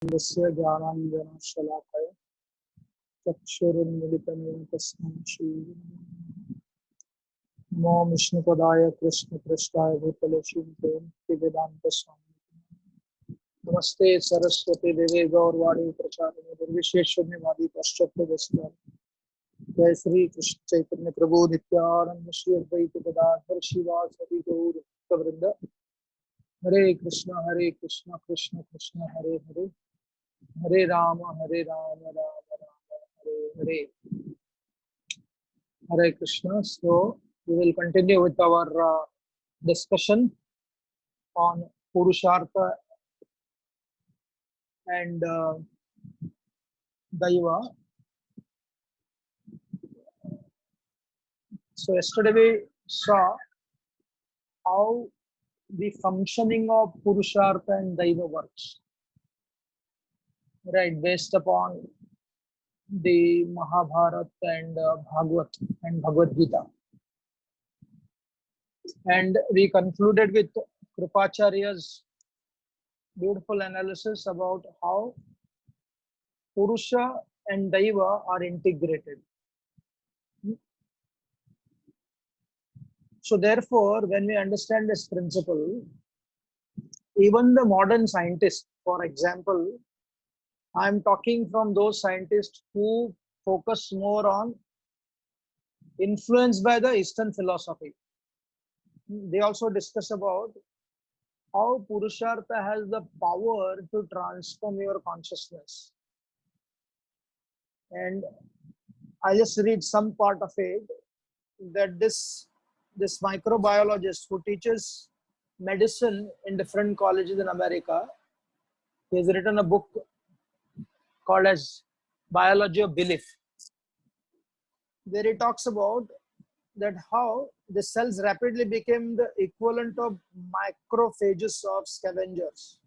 तस्य ज्ञानाञ्जनशलाकया चक्षुरुन्मिलितं येन तस्मै श्रीगुरवे नमो विष्णुपदाय कृष्णपृष्ठाय भूतले श्रीमते भक्तिवेदान्तस्वामिने नमस्ते सरस्वती देवे गौरवाणी प्रचारिणे निर्विशेषशून्यवादी पाश्चात्यदेशतारिणे जय श्री कृष्ण चैतन्य प्रभु नित्यानंद श्री अद्वैत गदाधर शिवासादि गौर भक्तवृंद हरे Krishna Krishna Krishna Hare Hare Hare Ram Ram Ram Hare Hare Hare Krishna. So we will continue with our discussion on Purushartha and Daiva. So yesterday we saw how the functioning of Purushartha and Daiva works, right, based upon the Mahabharata and Bhagavad and Bhagavad Gita. And we concluded with Kripacharya's beautiful analysis about how Purusha and Daiva are integrated. So therefore, when we understand this principle, even the modern scientists, for example, I'm talking from those scientists who focus more on influenced by the Eastern philosophy. They also discuss about how Purushartha has the power to transform your consciousness. And I just read some part of it, that this microbiologist who teaches medicine in different colleges in America, he has written a book called as Biology of Belief, where he talks about that how the cells rapidly became the equivalent of macrophages of scavengers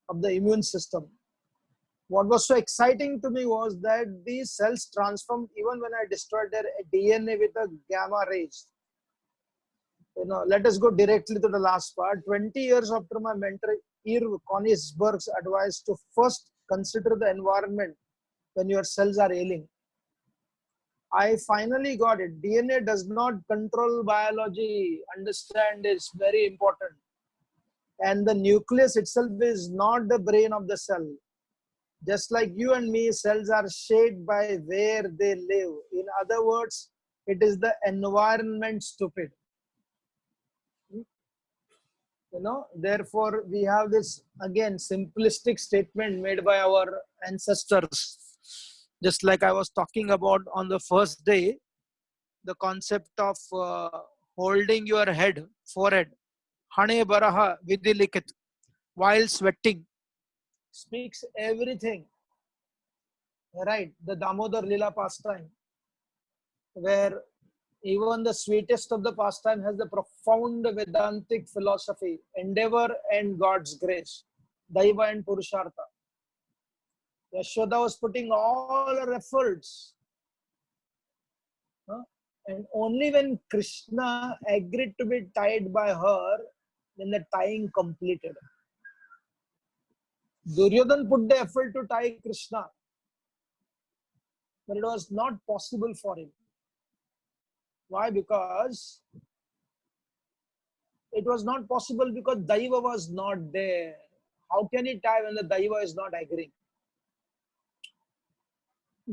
of the immune system. What was so exciting to me was that these cells transformed even when I destroyed their DNA with a gamma rays. Let us go directly to the last part. 20 years after my mentor Irv Konigsberg's advice to first consider the environment when your cells are ailing, I finally got it. DNA does not control biology. Understand, is very important. And the nucleus itself is not the brain of the cell. Just like you and me, cells are shaped by where they live. In other words, it is the environment, stupid. Therefore we have this again simplistic statement made by our ancestors. Just like I was talking about on the first day, the concept of holding your forehead, Hane Baraha Vidilikit, while sweating, speaks everything. Right, the Damodar Lila pastime, where even the sweetest of the pastime has the profound Vedantic philosophy, endeavor and God's grace, Daiva and Purushartha. Yashoda was putting all her efforts. And only when Krishna agreed to be tied by her, then the tying completed. Duryodhan put the effort to tie Krishna, but it was not possible for him. Why? Because it was not possible because Daiva was not there. How can he tie when the Daiva is not agreeing?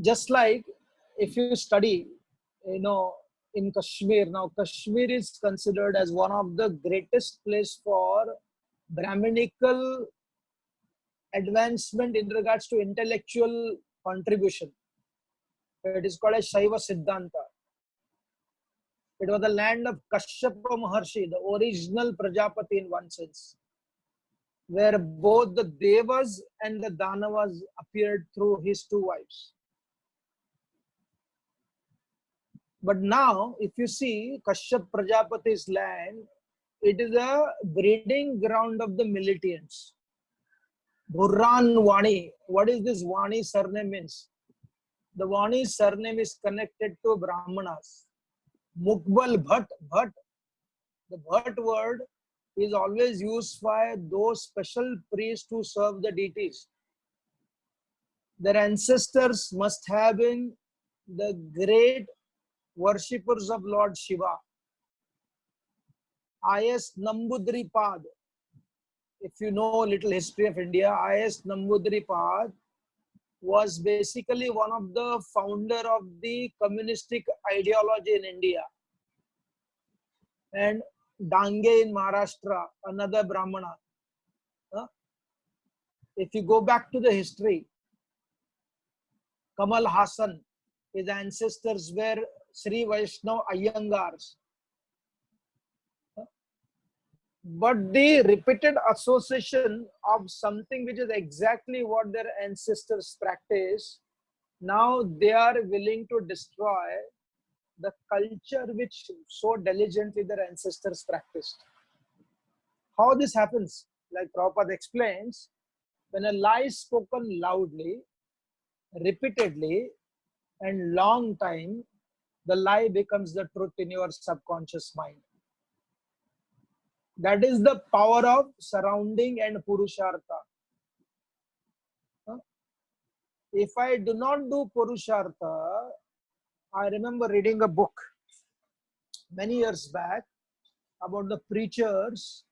Just like if you study, in Kashmir, now Kashmir is considered as one of the greatest place for Brahminical advancement in regards to intellectual contribution. It is called as Shaiva Siddhanta. It was the land of Kashyapa Maharshi, the original Prajapati in one sense, where both the Devas and the Danavas appeared through his two wives. But now, if you see Kashyap Prajapati's land, it is a breeding ground of the militants. Burran Vani. What is this Vani surname means? The Vani surname is connected to Brahmanas. Mukbal Bhat. The Bhat word is always used by those special priests who serve the deities. Their ancestors must have been the great worshippers of Lord Shiva. I.S. Nambudripad, if you know a little history of India, I.S. Nambudripad was basically one of the founder of the communistic ideology in India. And Dange in Maharashtra, another Brahmana. If you go back to the history, Kamal Hassan, his ancestors were Sri Vaishnav Iyengars. But the repeated association of something which is exactly what their ancestors practiced, now they are willing to destroy the culture which so diligently their ancestors practiced. How this happens? Like Prabhupada explains, when a lie is spoken loudly, repeatedly, and long time, the lie becomes the truth in your subconscious mind. That is the power of surrounding and Purushartha. If I do not do Purushartha, I remember reading a book many years back about the preachers.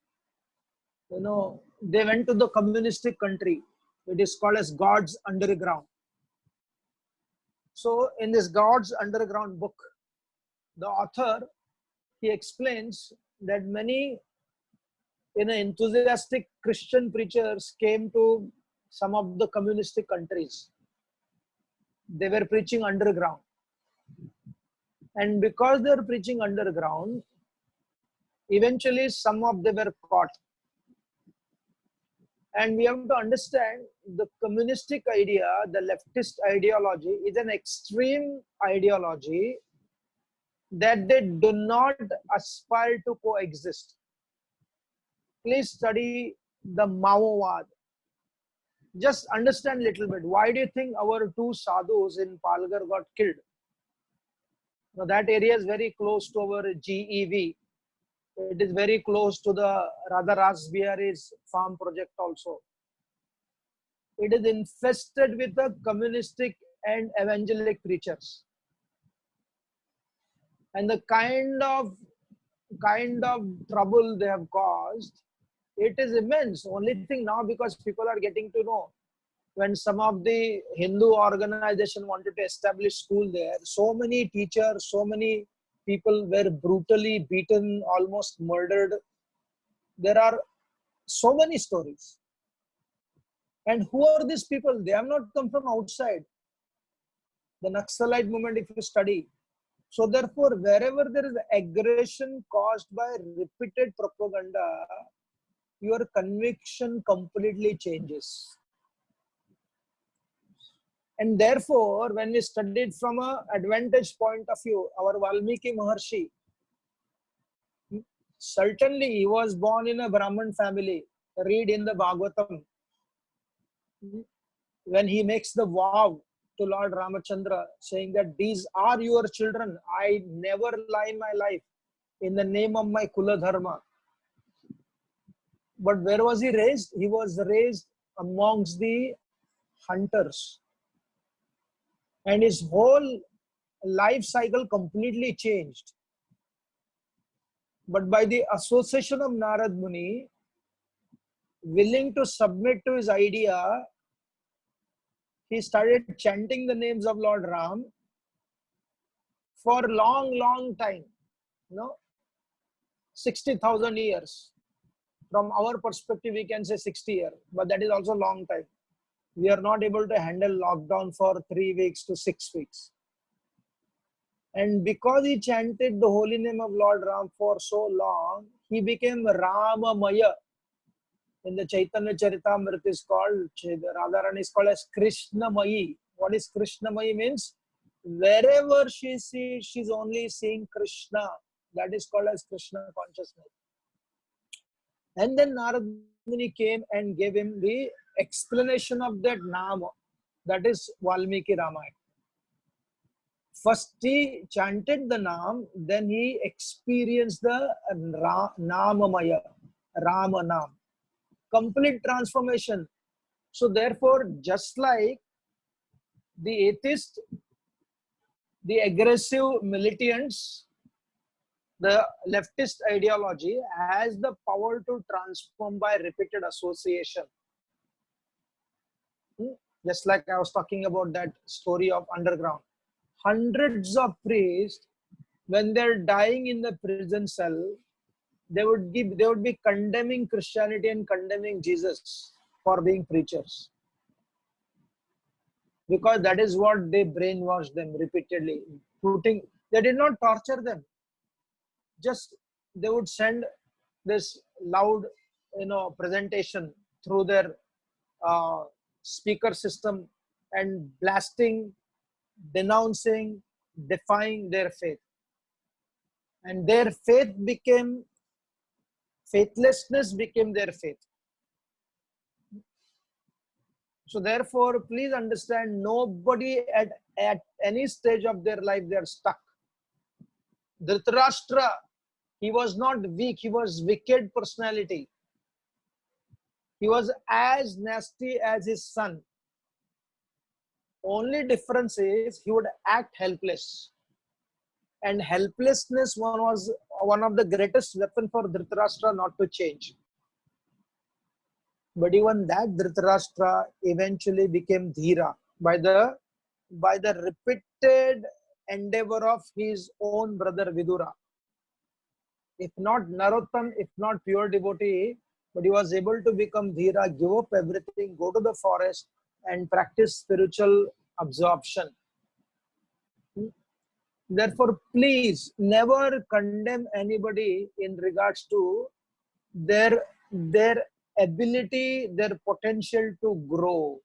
You know, they went to the communistic country. It is called as God's Underground. So in this God's Underground book, the author, he explains that many enthusiastic Christian preachers came to some of the communistic countries. They were preaching underground. And because they were preaching underground, eventually some of them were caught. And we have to understand the communistic idea, the leftist ideology is an extreme ideology that they do not aspire to coexist. Please study the Maovad. Just understand a little bit. Why do you think our two sadhus in Palghar got killed? Now that area is very close to our GEV. It is very close to the Radha Rasbihari's farm project also. It is infested with the communistic and evangelic preachers. And the kind of trouble they have caused, it is immense. Only thing now, because people are getting to know, when some of the Hindu organization wanted to establish school there, so many teachers, so many people were brutally beaten, almost murdered. There are so many stories. And who are these people? They have not come from outside. The Naxalite movement, if you study. So therefore, wherever there is aggression caused by repeated propaganda, your conviction completely changes. And therefore, when we studied from an advantage point of view, our Valmiki Maharshi, certainly he was born in a Brahmin family. Read in the Bhagavatam. When he makes the vow to Lord Ramachandra, saying that these are your children, I never lie in my life in the name of my Kula Dharma. But where was he raised? He was raised amongst the hunters. And his whole life cycle completely changed. But by the association of Narad Muni, willing to submit to his idea, he started chanting the names of Lord Ram for a long time, 60,000 years. From our perspective, we can say 60 years, but that is also a long time. We are not able to handle lockdown for 3 weeks to 6 weeks. And because he chanted the holy name of Lord Ram for so long, he became Ramamaya. In the Chaitanya Charitamrita is called, Radharani is called as Krishnamayi. What is Krishnamayi means? Wherever she sees, she's only seeing Krishna. That is called as Krishna consciousness. And then Narad Muni came and gave him the explanation of that Nama. That is Valmiki Ramayana. First he chanted the Nam, then he experienced the Namamaya, Rama Nam. Complete transformation. So therefore, just like The atheist, the aggressive militants, the leftist ideology has the power to transform by repeated association. Just like I was talking about that story of underground. Hundreds of priests, when they're dying in the prison cell, they would be condemning Christianity and condemning Jesus for being preachers. Because that is what they brainwashed them repeatedly. They did not torture them. Just they would send this loud, presentation through their speaker system and blasting, denouncing, defying their faith. And their faithlessness became their faith. So therefore, please understand, nobody at any stage of their life, they are stuck. Dhritarashtra, he was not weak, he was wicked personality. He was as nasty as his son. Only difference is he would act helpless. And helplessness was one of the greatest weapons for Dhritarashtra not to change. But even that Dhritarashtra eventually became Dhira by the repeated endeavor of his own brother Vidura. If not Narottam, if not pure devotee, but he was able to become Dhira, give up everything, go to the forest and practice spiritual absorption. Therefore, please never condemn anybody in regards to their ability, their potential to grow.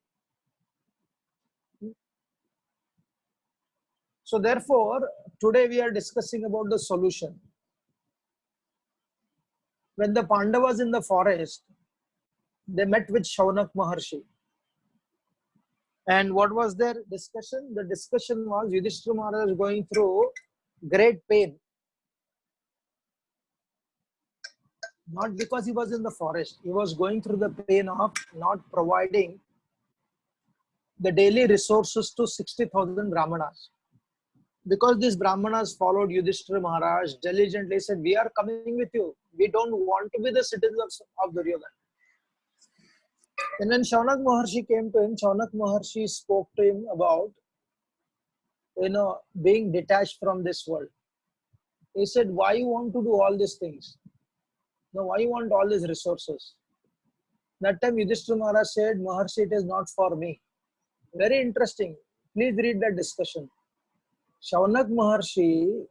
So therefore, today we are discussing about the solution. When the Pandavas in the forest, they met with Shaunak Maharshi. And what was their discussion? The discussion was Yudhishthira Maharaj was going through great pain. Not because he was in the forest. He was going through the pain of not providing the daily resources to 60,000 Brahmanas. Because these Brahmanas followed Yudhishthira Maharaj diligently, said, we are coming with you. We don't want to be the citizens of Duryodhana. And when Shaunak Maharshi came to him, Shaunak Maharshi spoke to him about, being detached from this world. He said, why you want to do all these things? No, why you want all these resources? That time Yudhishthira Maharaj said, Maharshi, it is not for me. Very interesting. Please read that discussion. Shaunak Maharshi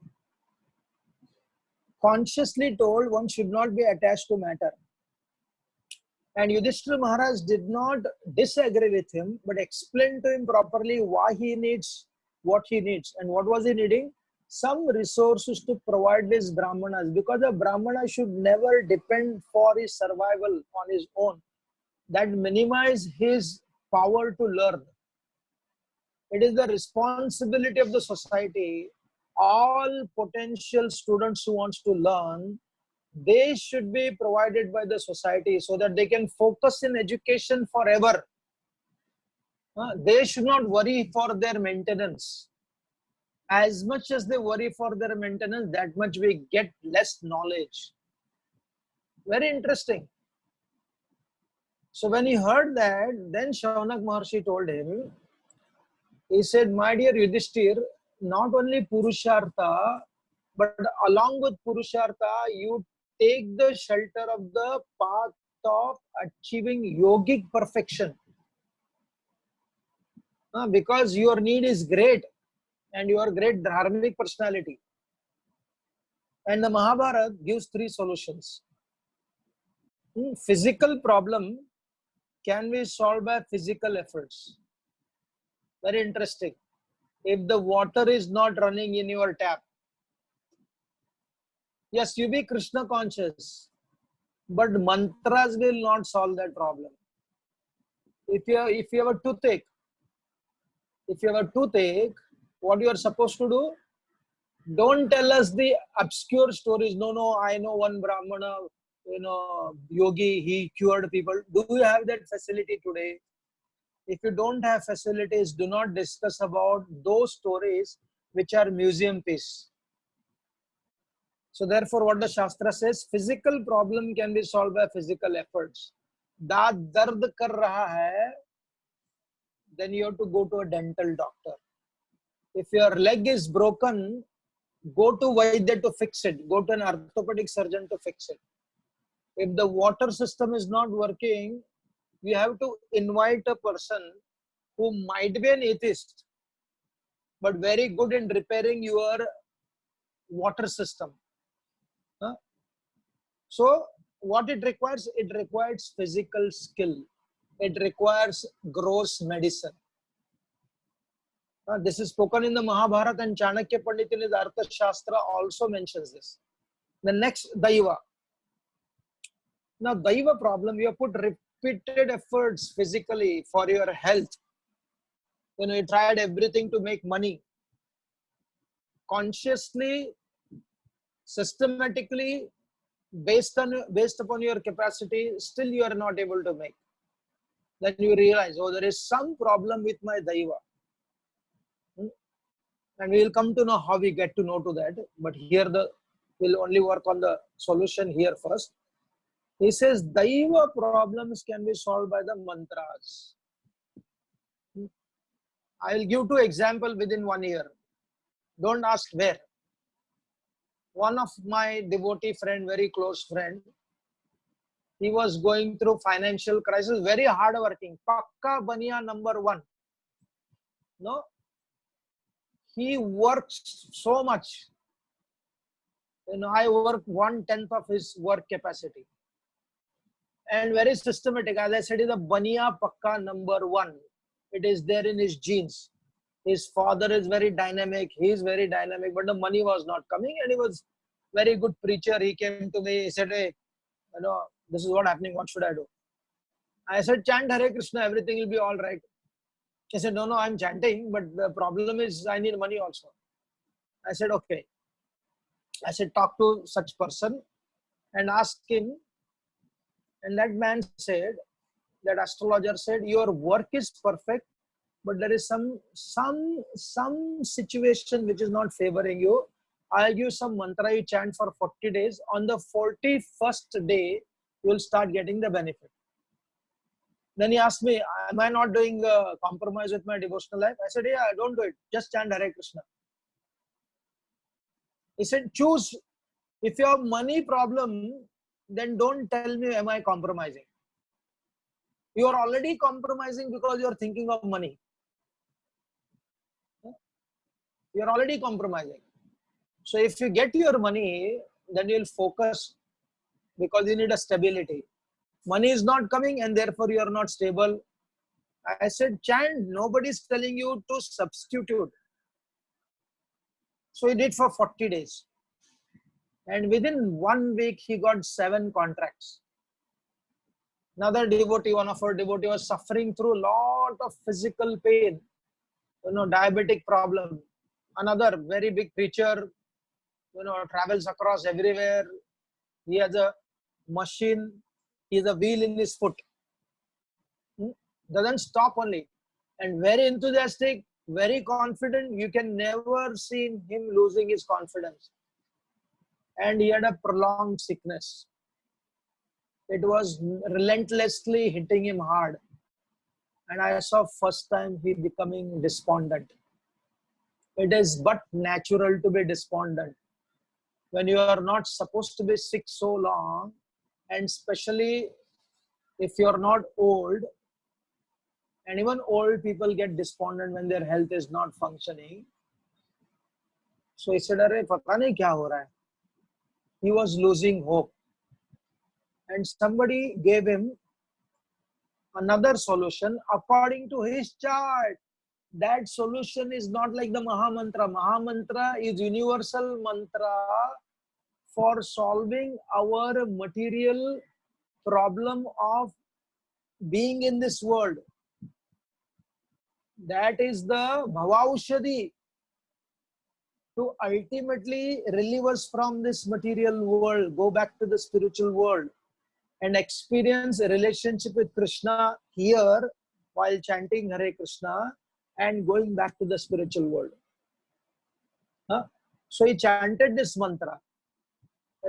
consciously told one should not be attached to matter. And Yudhishthira Maharaj did not disagree with him, but explained to him properly why he needs what he needs. And what was he needing? Some resources to provide these Brahmanas, because a Brahmana should never depend for his survival on his own. That minimize his power to learn. It is the responsibility of the society. All potential students who wants to learn, they should be provided by the society so that they can focus in education forever. They should not worry for their maintenance. As much as they worry for their maintenance, that much we get less knowledge. Very interesting. So when he heard that, then Shaunak Maharshi told him, he said, my dear Yudhishthir, not only Purushartha, but along with Purushartha, you take the shelter of the path of achieving yogic perfection. Because your need is great and you are great dharmic personality. And the Mahabharata gives 3 solutions. Physical problem can be solved by physical efforts. Very interesting. If the water is not running in your tap, yes, you be Krishna conscious, but mantras will not solve that problem. If you have a toothache, what you are supposed to do? Don't tell us the obscure stories. No, I know one Brahmana, yogi, he cured people. Do you have that facility today? If you don't have facilities, do not discuss about those stories which are museum piece. So therefore, what the Shastra says, physical problem can be solved by physical efforts. Daant dard kar raha hai, then you have to go to a dental doctor. If your leg is broken, go to Vaidya to fix it. Go to an orthopedic surgeon to fix it. If the water system is not working, you have to invite a person who might be an atheist, but very good in repairing your water system. So what it requires physical skill. It requires gross medicine. This is spoken in the Mahabharata, and Chanakya Pandit in his Artha Shastra also mentions this. The next, Daiva. Now, Daiva problem, you have put repeated efforts physically for your health. You tried everything to make money. Consciously, systematically, based upon your capacity, still you are not able to make. Then you realize, oh, there is some problem with my Daiva. And we will come to know how we get to know to that. But here we'll only work on the solution here first. He says Daiva problems can be solved by the mantras. I will give 2 examples within 1 year. Don't ask where. One of my devotee friend, very close friend, he was going through financial crisis, very hard working. Pakka Baniya number 1. No? He works so much. I work 1/10 of his work capacity. And very systematic. As I said, is a Baniya Pakka number 1. It is there in his genes. His father is very dynamic. He is very dynamic, but the money was not coming. And he was very good preacher. He came to me. He said, hey, this is what happening. What should I do? I said, chant Hare Krishna. Everything will be all right. He said, no, I'm chanting, but the problem is I need money also. I said, okay. I said, talk to such person and ask him. And that man said, that astrologer said, your work is perfect, but there is some situation which is not favoring you. I'll give some mantra, you chant for 40 days. On the 41st day, you will start getting the benefit. Then he asked me, am I not doing compromise with my devotional life? I said, yeah, don't do it. Just chant Hare Krishna. He said, choose. If you have money problem, then don't tell me, am I compromising? You are already compromising because you are thinking of money. You are already compromising. So if you get your money, then you will focus because you need a stability. Money is not coming and therefore you are not stable. I said, chant. Nobody is telling you to substitute. So he did for 40 days. And within 1 week, he got 7 contracts. Another devotee, one of our devotee was suffering through a lot of physical pain, diabetic problem. Another very big preacher, travels across everywhere. He has a machine, he has a wheel in his foot. Doesn't stop only. And very enthusiastic, very confident. You can never see him losing his confidence. And he had a prolonged sickness. It was relentlessly hitting him hard. And I saw first time he becoming despondent. It is but natural to be despondent. When you are not supposed to be sick so long, and especially if you are not old, and even old people get despondent when their health is not functioning. So he said, "Arey, pata nahi kya ho raha hai?" He was losing hope. And somebody gave him another solution according to his chart. That solution is not like the Mahamantra. Mahamantra is universal mantra for solving our material problem of being in this world. That is the Bhavaushadhi to ultimately relieve us from this material world, go back to the spiritual world and experience a relationship with Krishna here while chanting Hare Krishna and going back to the spiritual world. So he chanted this mantra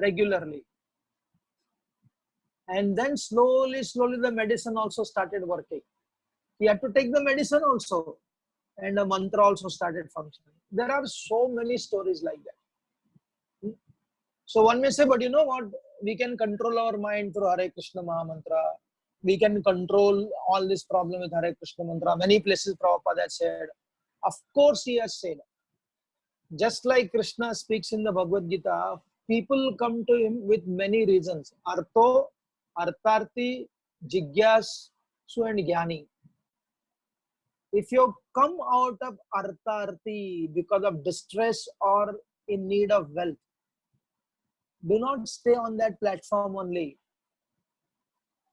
regularly. And then slowly the medicine also started working. He had to take the medicine also. And the mantra also started functioning. There are so many stories like that. So one may say, but you know what? We can control our mind through Hare Krishna Maha Mantra. We can control all this problem with Hare Krishna Mantra. Many places Prabhupada has said. Of course he has said. Just like Krishna speaks in the Bhagavad Gita, people come to him with many reasons. Artho, Artharthi, Jigyas, and Jnani. If you come out of Artharthi because of distress or in need of wealth, do not stay on that platform only.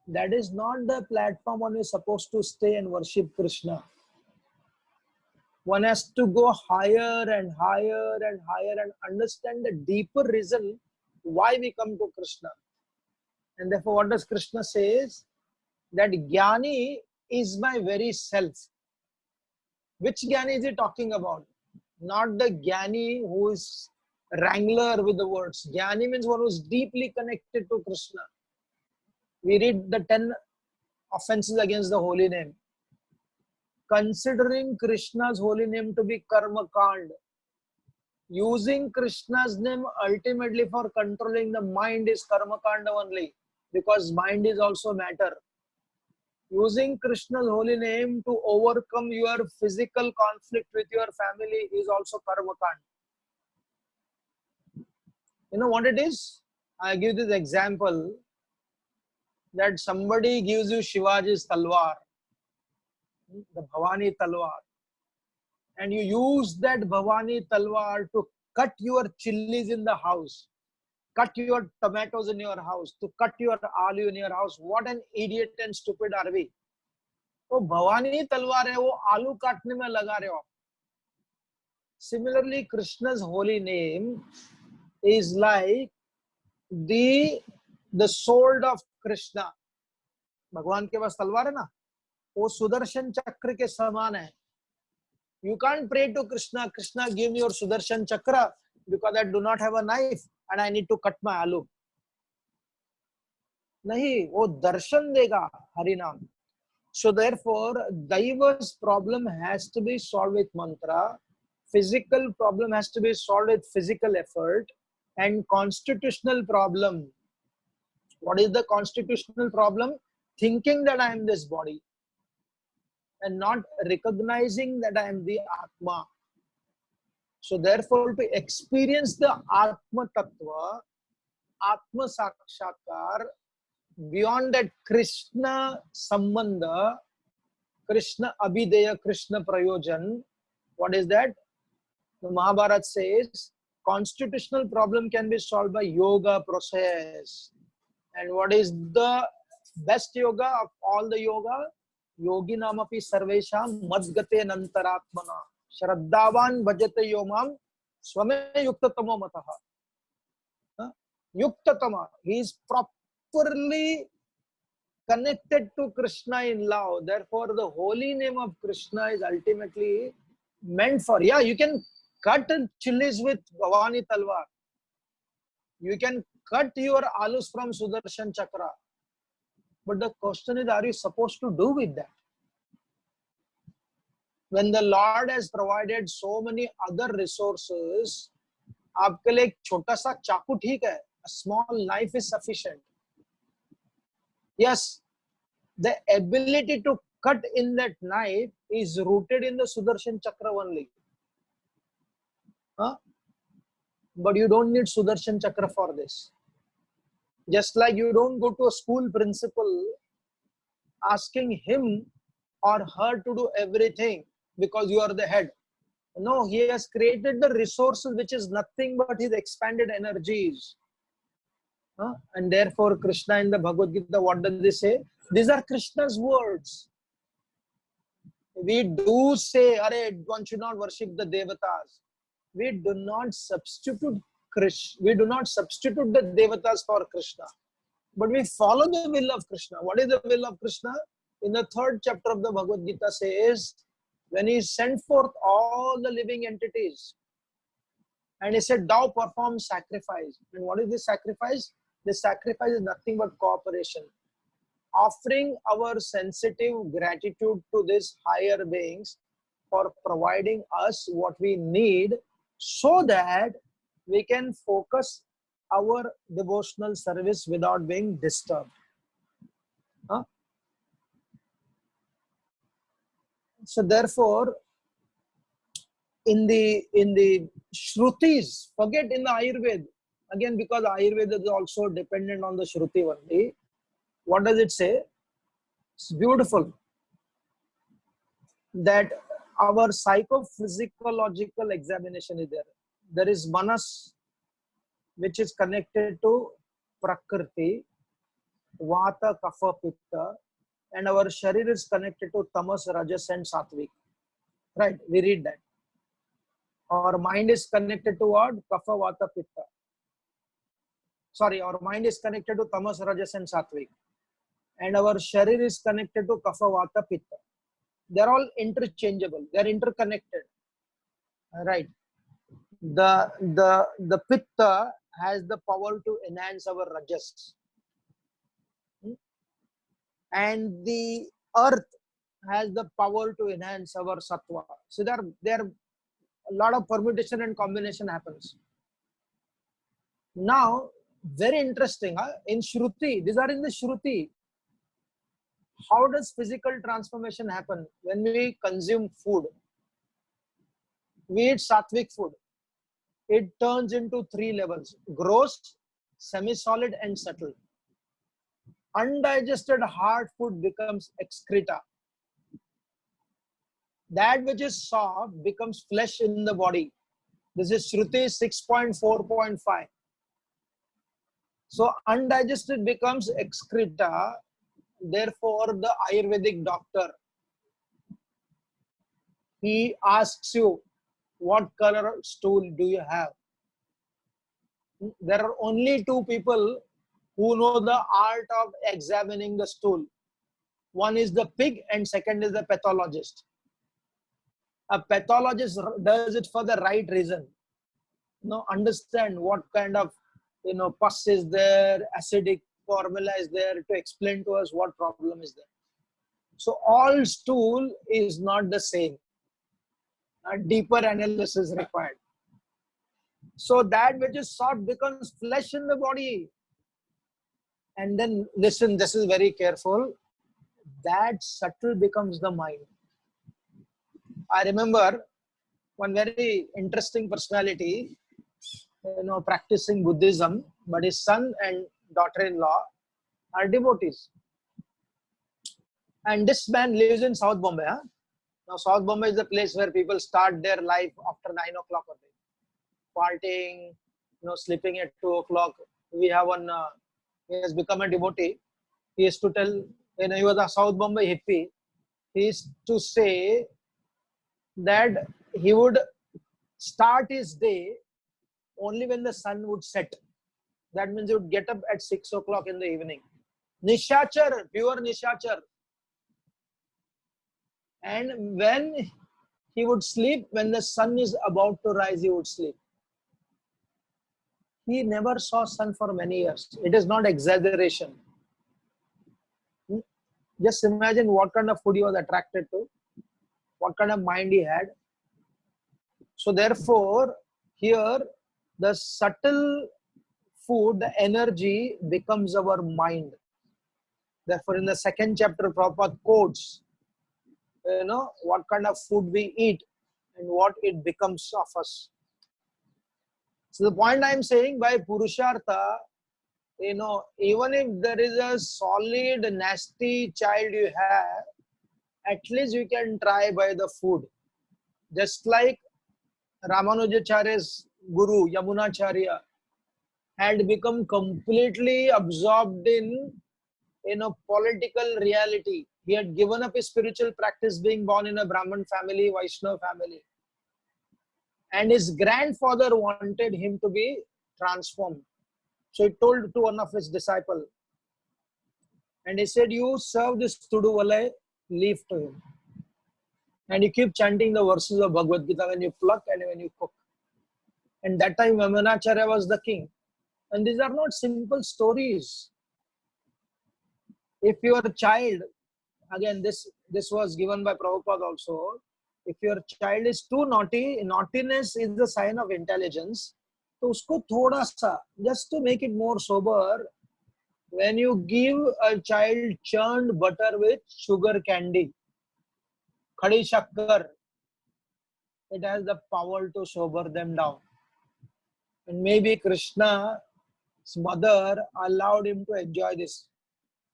That is not the platform on which you're supposed to stay and worship Krishna. One has to go higher and higher and higher and understand the deeper reason why we come to Krishna. And therefore, what does Krishna say? That Jnani is my very self. Which Jnani is he talking about? Not the Jnani who is wrangler with the words. Jnani means one who is deeply connected to Krishna. We read the 10 offenses against the holy name. Considering Krishna's holy name to be karma kand. Using Krishna's name ultimately for controlling the mind is karma kanda only. Because mind is also matter. Using Krishna's holy name to overcome your physical conflict with your family is also karma kand. You know what it is? I give this example that somebody gives you Shivaji's talwar, the Bhavani talwar, and you use that Bhavani talwar to cut your chilies in the house, cut your tomatoes in your house, to cut your aloo in your house. What an idiot and stupid are we? वो भवानी तलवार है, वो आलू काटने में लगा रहे हो आप. Similarly, Krishna's holy name is like the sword of Krishna. भगवान के पास तलवार है ना, वो सुदर्शन चक्र के समान है. You can't pray to Krishna, Krishna give me your Sudarshan Chakra because I do not have a knife and I need to cut my aloo. नहीं, वो दर्शन देगा हरिनाम. So therefore, Daiva's problem has to be solved with mantra. Physical problem has to be solved with physical effort. And constitutional problem. What is the constitutional problem? Thinking that I am this body. And not recognizing that I am the Atma. So therefore, to experience the Atma Tattva, Atma Sakshakar, beyond that Krishna Sambandha, Krishna Abhideya, Krishna Prayojan, what is that? The Mahabharata says, constitutional problem can be solved by yoga process. And what is the best yoga of all the yoga? Yogi namapi sarvesham madgate nantaratmana shraddhavan bhajate yomam swame yuktatamo mataha. Yuktatama, he is properly connected to Krishna in love. Therefore, the holy name of Krishna is ultimately meant for, yeah, you can cut chilies with Bhavani Talwar. You can cut your alus from Sudarshan Chakra. But the question is, are you supposed to do with that? When the Lord has provided so many other resources, आपके लिए एक छोटा सा चाकू ठीक है. A small knife is sufficient. Yes, the ability to cut in that knife is rooted in the Sudarshan Chakra only. But you don't need Sudarshan Chakra for this. Just like you don't go to a school principal asking him or her to do everything because you are the head. No, he has created the resources which is nothing but his expanded energies. And therefore, Krishna in the Bhagavad Gita, what does he say? These are Krishna's words. We do say, one should not worship the Devatas. We do not substitute Krishna. We do not substitute the Devatas for Krishna. But we follow the will of Krishna. What is the will of Krishna? in the 3rd chapter of the Bhagavad Gita says, when he sent forth all the living entities, and he said, thou perform sacrifice. And what is this sacrifice? This sacrifice is nothing but cooperation. Offering our sensitive gratitude to these higher beings for providing us what we need so that we can focus our devotional service without being disturbed. Huh? So therefore, in the Shrutis, forget in the Ayurveda, again because Ayurveda is also dependent on the Shruti only. What does it say? It's beautiful that our psychophysiological examination is there. There is Manas, which is connected to Prakriti, Vata, Kapha, Pitta, and our Sharir is connected to Tamas, Rajas, and Satvik. Right? We read that. Our mind is connected to what? Kapha, Vata, Pitta. Sorry, our mind is connected to Tamas, Rajas, and Satvik. And our Sharir is connected to Kapha, Vata, Pitta. They're all interchangeable. They're interconnected. Right. The Pitta has the power to enhance our Rajas. And the earth has the power to enhance our Sattva. So there are a lot of permutation and combination happens. Now, very interesting, huh? In Shruti, these are in the Shruti. How does physical transformation happen when we consume food? We eat sattvic food. It turns into 3 levels: gross, semi-solid, and subtle. Undigested hard food becomes excreta. That which is soft becomes flesh in the body. This is Shruti 6.4.5. So undigested becomes excreta. Therefore, the Ayurvedic doctor, he asks you, what color stool do you have? There are only 2 people who know the art of examining the stool. One is the pig and second is the pathologist. A pathologist does it for the right reason. Understand what kind of pus is there, acidic formula is there to explain to us what problem is there. So all stool is not the same. A deeper analysis required. So that which is soft becomes flesh in the body. And then listen, this is very careful. That subtle becomes the mind. I remember one very interesting personality, practicing Buddhism, but his son and daughter-in-law are devotees. And this man lives in South Bombay. Huh? Now, South Bombay is the place where people start their life after 9 o'clock a day. Partying, sleeping at 2 o'clock. We have one, he has become a devotee. He used to tell, he was a South Bombay hippie. He used to say that he would start his day only when the sun would set. That means he would get up at 6 o'clock in the evening. Nishachar, pure Nishachar. And when he would sleep, when the sun is about to rise, he would sleep. He never saw sun for many years. It is not exaggeration. Just imagine what kind of food he was attracted to, what kind of mind he had. So therefore, here, the subtle food, the energy becomes our mind. Therefore, in the 2nd chapter, Prabhupada quotes, what kind of food we eat and what it becomes of us. So the point I am saying, by Purushartha, even if there is a solid, nasty child you have, at least you can try by the food. Just like Ramanujacharya's guru, Yamunacharya, had become completely absorbed in political reality. He had given up his spiritual practice, being born in a Brahmin family, Vaishnava family. And his grandfather wanted him to be transformed. So he told to one of his disciples, And he said, you serve this Tuduvalai leaf to him. And you keep chanting the verses of Bhagavad Gita when you pluck and when you cook. And that time Vamanacharya was the king. And these are not simple stories. If your child, again this was given by Prabhupada also, if your child is too naughty, naughtiness is the sign of intelligence. So usko thoda sa, just to make it more sober, when you give a child churned butter with sugar candy, khadi shakkar, it has the power to sober them down. And maybe Krishna's mother allowed him to enjoy this,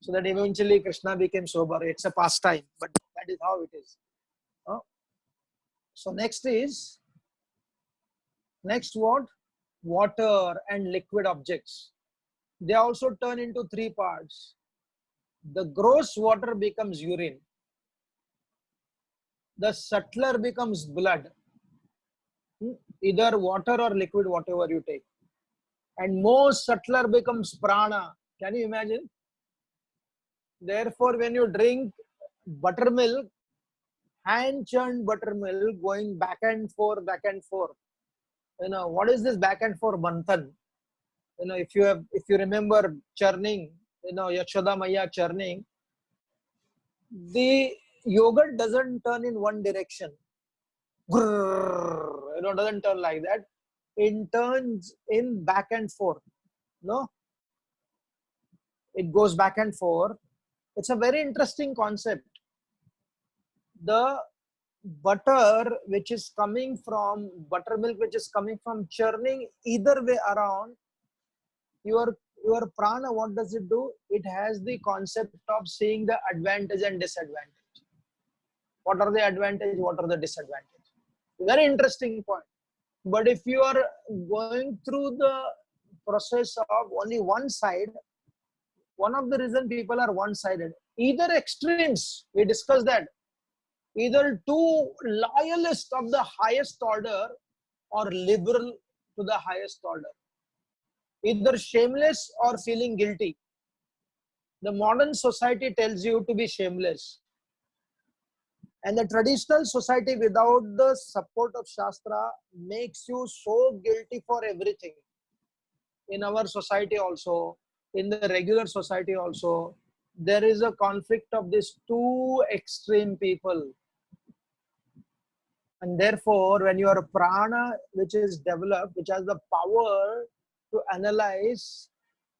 so that eventually Krishna became sober. It's a pastime, but that is how it is. So next what? Water and liquid objects. They also turn into three parts. The gross water becomes urine. The subtler becomes blood. Either water or liquid, whatever you take. And most subtler becomes prana. Can you imagine? Therefore, when you drink buttermilk, hand churned buttermilk, going back and forth, what is this back and forth manthan? If you remember churning, Yashoda Maya churning, the yogurt doesn't turn in one direction. Grrr, doesn't turn like that. It turns in back and forth. No, it goes back and forth. It's a very interesting concept. The butter which is coming from buttermilk, which is coming from churning, either way around, your prana, what does it do? It has the concept of seeing the advantage and disadvantage. What are the advantage? What are the disadvantage? Very interesting point. But if you are going through the process of only one side, one of the reason people are one-sided, either extremes, we discussed that, either too loyalist of the highest order or liberal to the highest order, either shameless or feeling guilty. The modern society tells you to be shameless, and the traditional society without the support of Shastra makes you so guilty for everything. In our society also, in the regular society also, there is a conflict of these two extreme people. And therefore, when your prana, which is developed, which has the power to analyze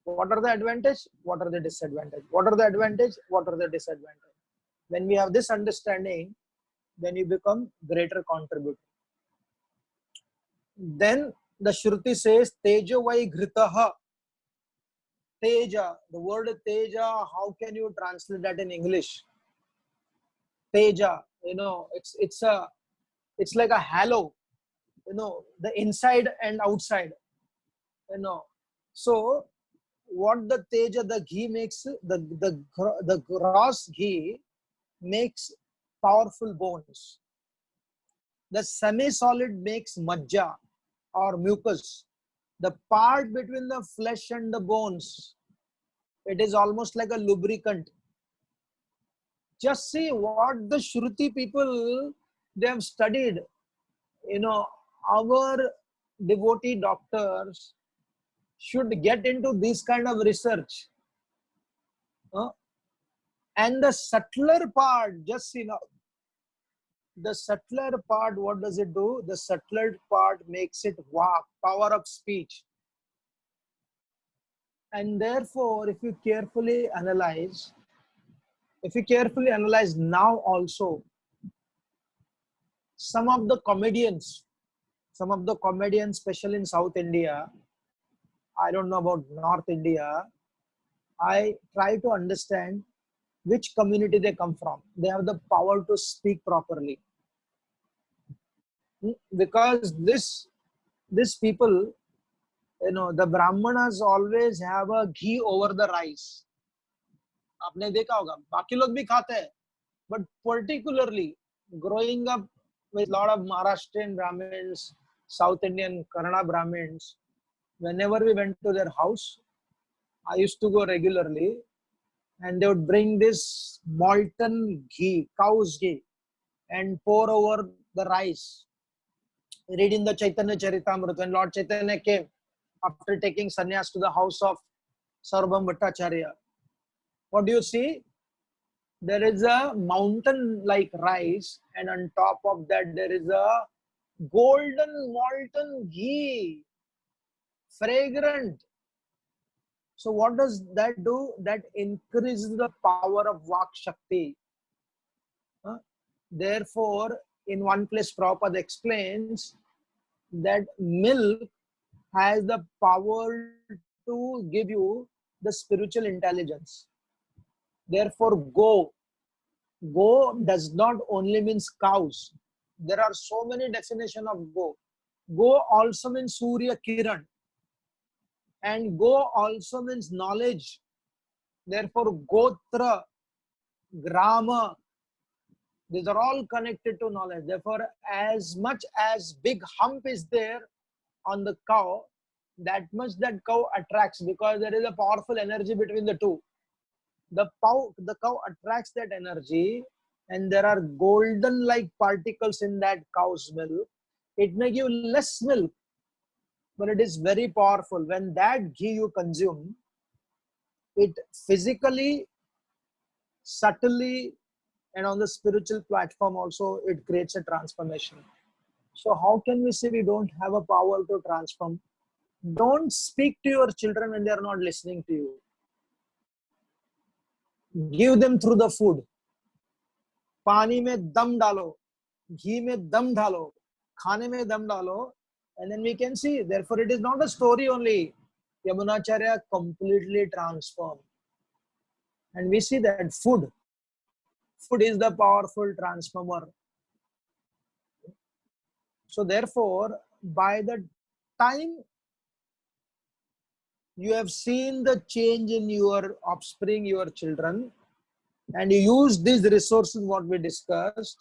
what are the advantage, what are the disadvantage, what are the advantage, what are the disadvantage. When we have this understanding, then you become greater contributor. Then the Shruti says, Teja vai ghritaha. Teja, the word Teja, how can you translate that in English? Teja, it's like a halo, the inside and outside, So what the Teja, the ghee makes, the gross ghee makes powerful bones. The semi-solid makes majja or mucus. The part between the flesh and the bones, it is almost like a lubricant. Just see what the Shruti people, they have studied. Our devotee doctors should get into this kind of research. And the subtler part, just see now, the subtler part, what does it do? The subtler part makes it vak, power of speech. And therefore, if you carefully analyze now also, some of the comedians, especially in South India, I don't know about North India, I try to understand which community they come from. They have the power to speak properly. Because this people, the Brahmanas always have a ghee over the rice. आपने देखा होगा, बाकी लोग भी खाते हैं, but particularly growing up with a lot of Maharashtrian Brahmins, South Indian Kannada Brahmins, whenever we went to their house, I used to go regularly. and they would bring this molten ghee, cow's ghee, and pour over the rice. Read in the Chaitanya Charitamrita, when Lord Chaitanya came after taking sannyas to the house of Sarvabhauma Bhattacharya. What do you see? There is a mountain like rice, and on top of that there is a golden molten ghee, fragrant. So what does that do? That increases the power of Vak Shakti. Therefore, in one place Prabhupada explains that milk has the power to give you the spiritual intelligence. Therefore, go does not only means cows. There are so many definitions of go. Go also means Surya Kiran, and go also means knowledge. Therefore, Gotra, Grama, these are all connected to knowledge. Therefore, as much as big hump is there on the cow, that much that cow attracts, because there is a powerful energy between the two. The cow attracts that energy, and there are golden like particles in that cow's milk. It may give less milk, but it is very powerful. When that ghee you consume, it physically, subtly, and on the spiritual platform also, it creates a transformation. So how can we say we don't have a power to transform? Don't speak to your children when they are not listening to you. Give them through the food. पानी में दम डालो, घी में दम डालो, खाने में दम डालो, and then we can see. Therefore, it is not a story only. Yamunacharya completely transformed. And we see that food is the powerful transformer. So therefore, by the time you have seen the change in your offspring, your children, and you use these resources, what we discussed,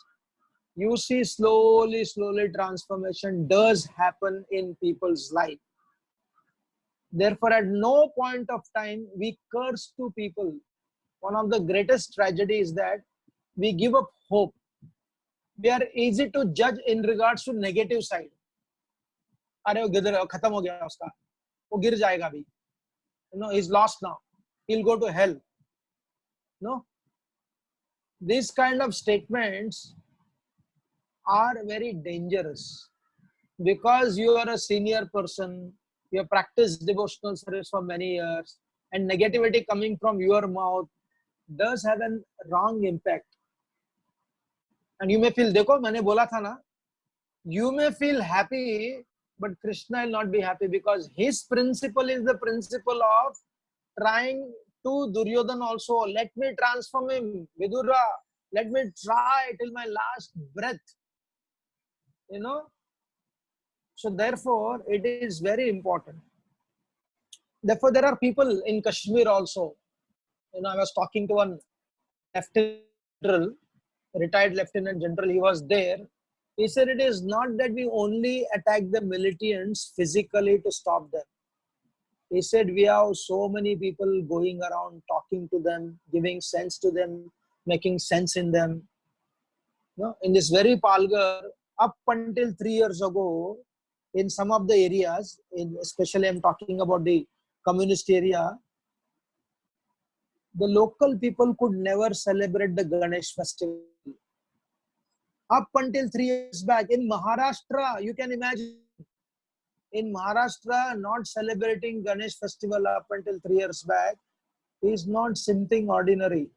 you see slowly transformation does happen in people's life. Therefore, at no point of time we curse to people. One of the greatest tragedies is that we give up hope. We are easy to judge in regards to negative side. अरे वो गिर खत्म हो गया उसका, वो गिर जाएगा अभी. He's lost now. He'll go to hell. No. These kind of statements are very dangerous, because you are a senior person, you have practiced devotional service for many years, and negativity coming from your mouth does have a wrong impact. And you may feel, देखो मैंने बोला था ना, you may feel happy, but Krishna will not be happy, because his principle is the principle of trying to Duryodhan also. Let me transform him, Vidura. Let me try till my last breath. So therefore, it is very important. Therefore, there are people in Kashmir also. I was talking to one lieutenant general, retired lieutenant general. He was there. He said it is not that we only attack the militants physically to stop them. He said we have so many people going around, talking to them, giving sense to them, making sense in them. In this very Palghar, up until 3 years ago, in some of the areas, especially I'm talking about the communist area, the local people could never celebrate the Ganesh festival. Up until 3 years back, in Maharashtra, you can imagine, in Maharashtra, not celebrating Ganesh festival up until 3 years back is not something ordinary.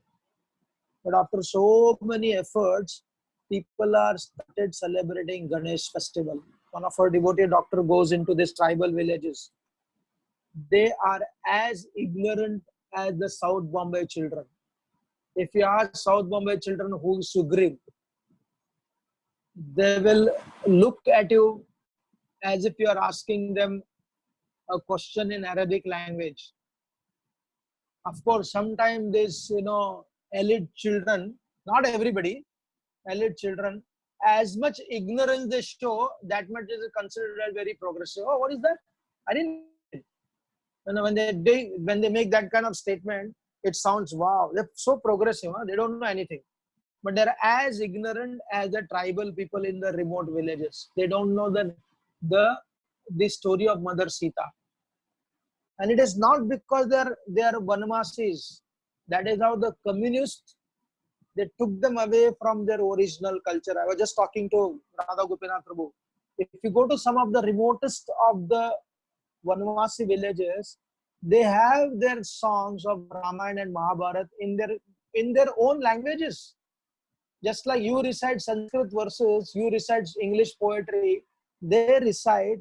But after so many efforts, people are started celebrating Ganesh festival. One of our devotee doctor goes into these tribal villages. They are as ignorant as the South Bombay children. If you ask South Bombay children who is Sugriv, they will look at you as if you are asking them a question in Arabic language. Of course, sometimes this, elite children, not everybody, elite children, as much ignorance they show, that much is considered as very progressive. Oh, what is that? I didn't. When they make that kind of statement, It sounds wow, they're so progressive, huh? They don't know anything. But they're as ignorant as the tribal people in the remote villages. They don't know the the story of Mother Sita. And it is not because they are Vanamasis. That is how the communists, they took them away from their original culture. I was just talking to Radha Gopinath Prabhu. If you go to some of the remotest of the Vanamasi villages, they have their songs of Ramayana and Mahabharata in their own languages. Just like you recite Sanskrit verses, you recite English poetry, they recite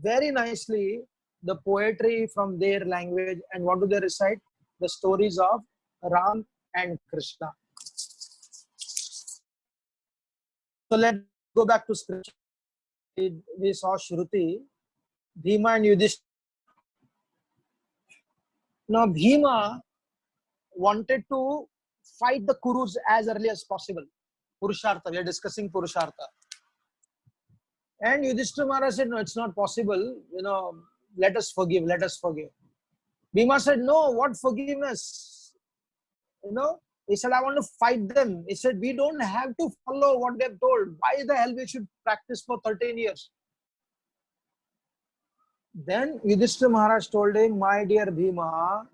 very nicely the poetry from their language. And what do they recite? The stories of Ram and Krishna. So let's go back to scripture. We saw Shruti, Bhima and Yudhishthira. Now Bhima wanted to fight the Kurus as early as possible. Purushartha, we are discussing Purushartha. And Yudhishthira Maharaj said, no, it's not possible. Let us forgive, let us forgive. Bhima said, no, what forgiveness? He said, I want to fight them. He said, we don't have to follow what they've told. Why the hell we should practice for 13 years? Then Yudhishthira Maharaj told him, my dear Bhima,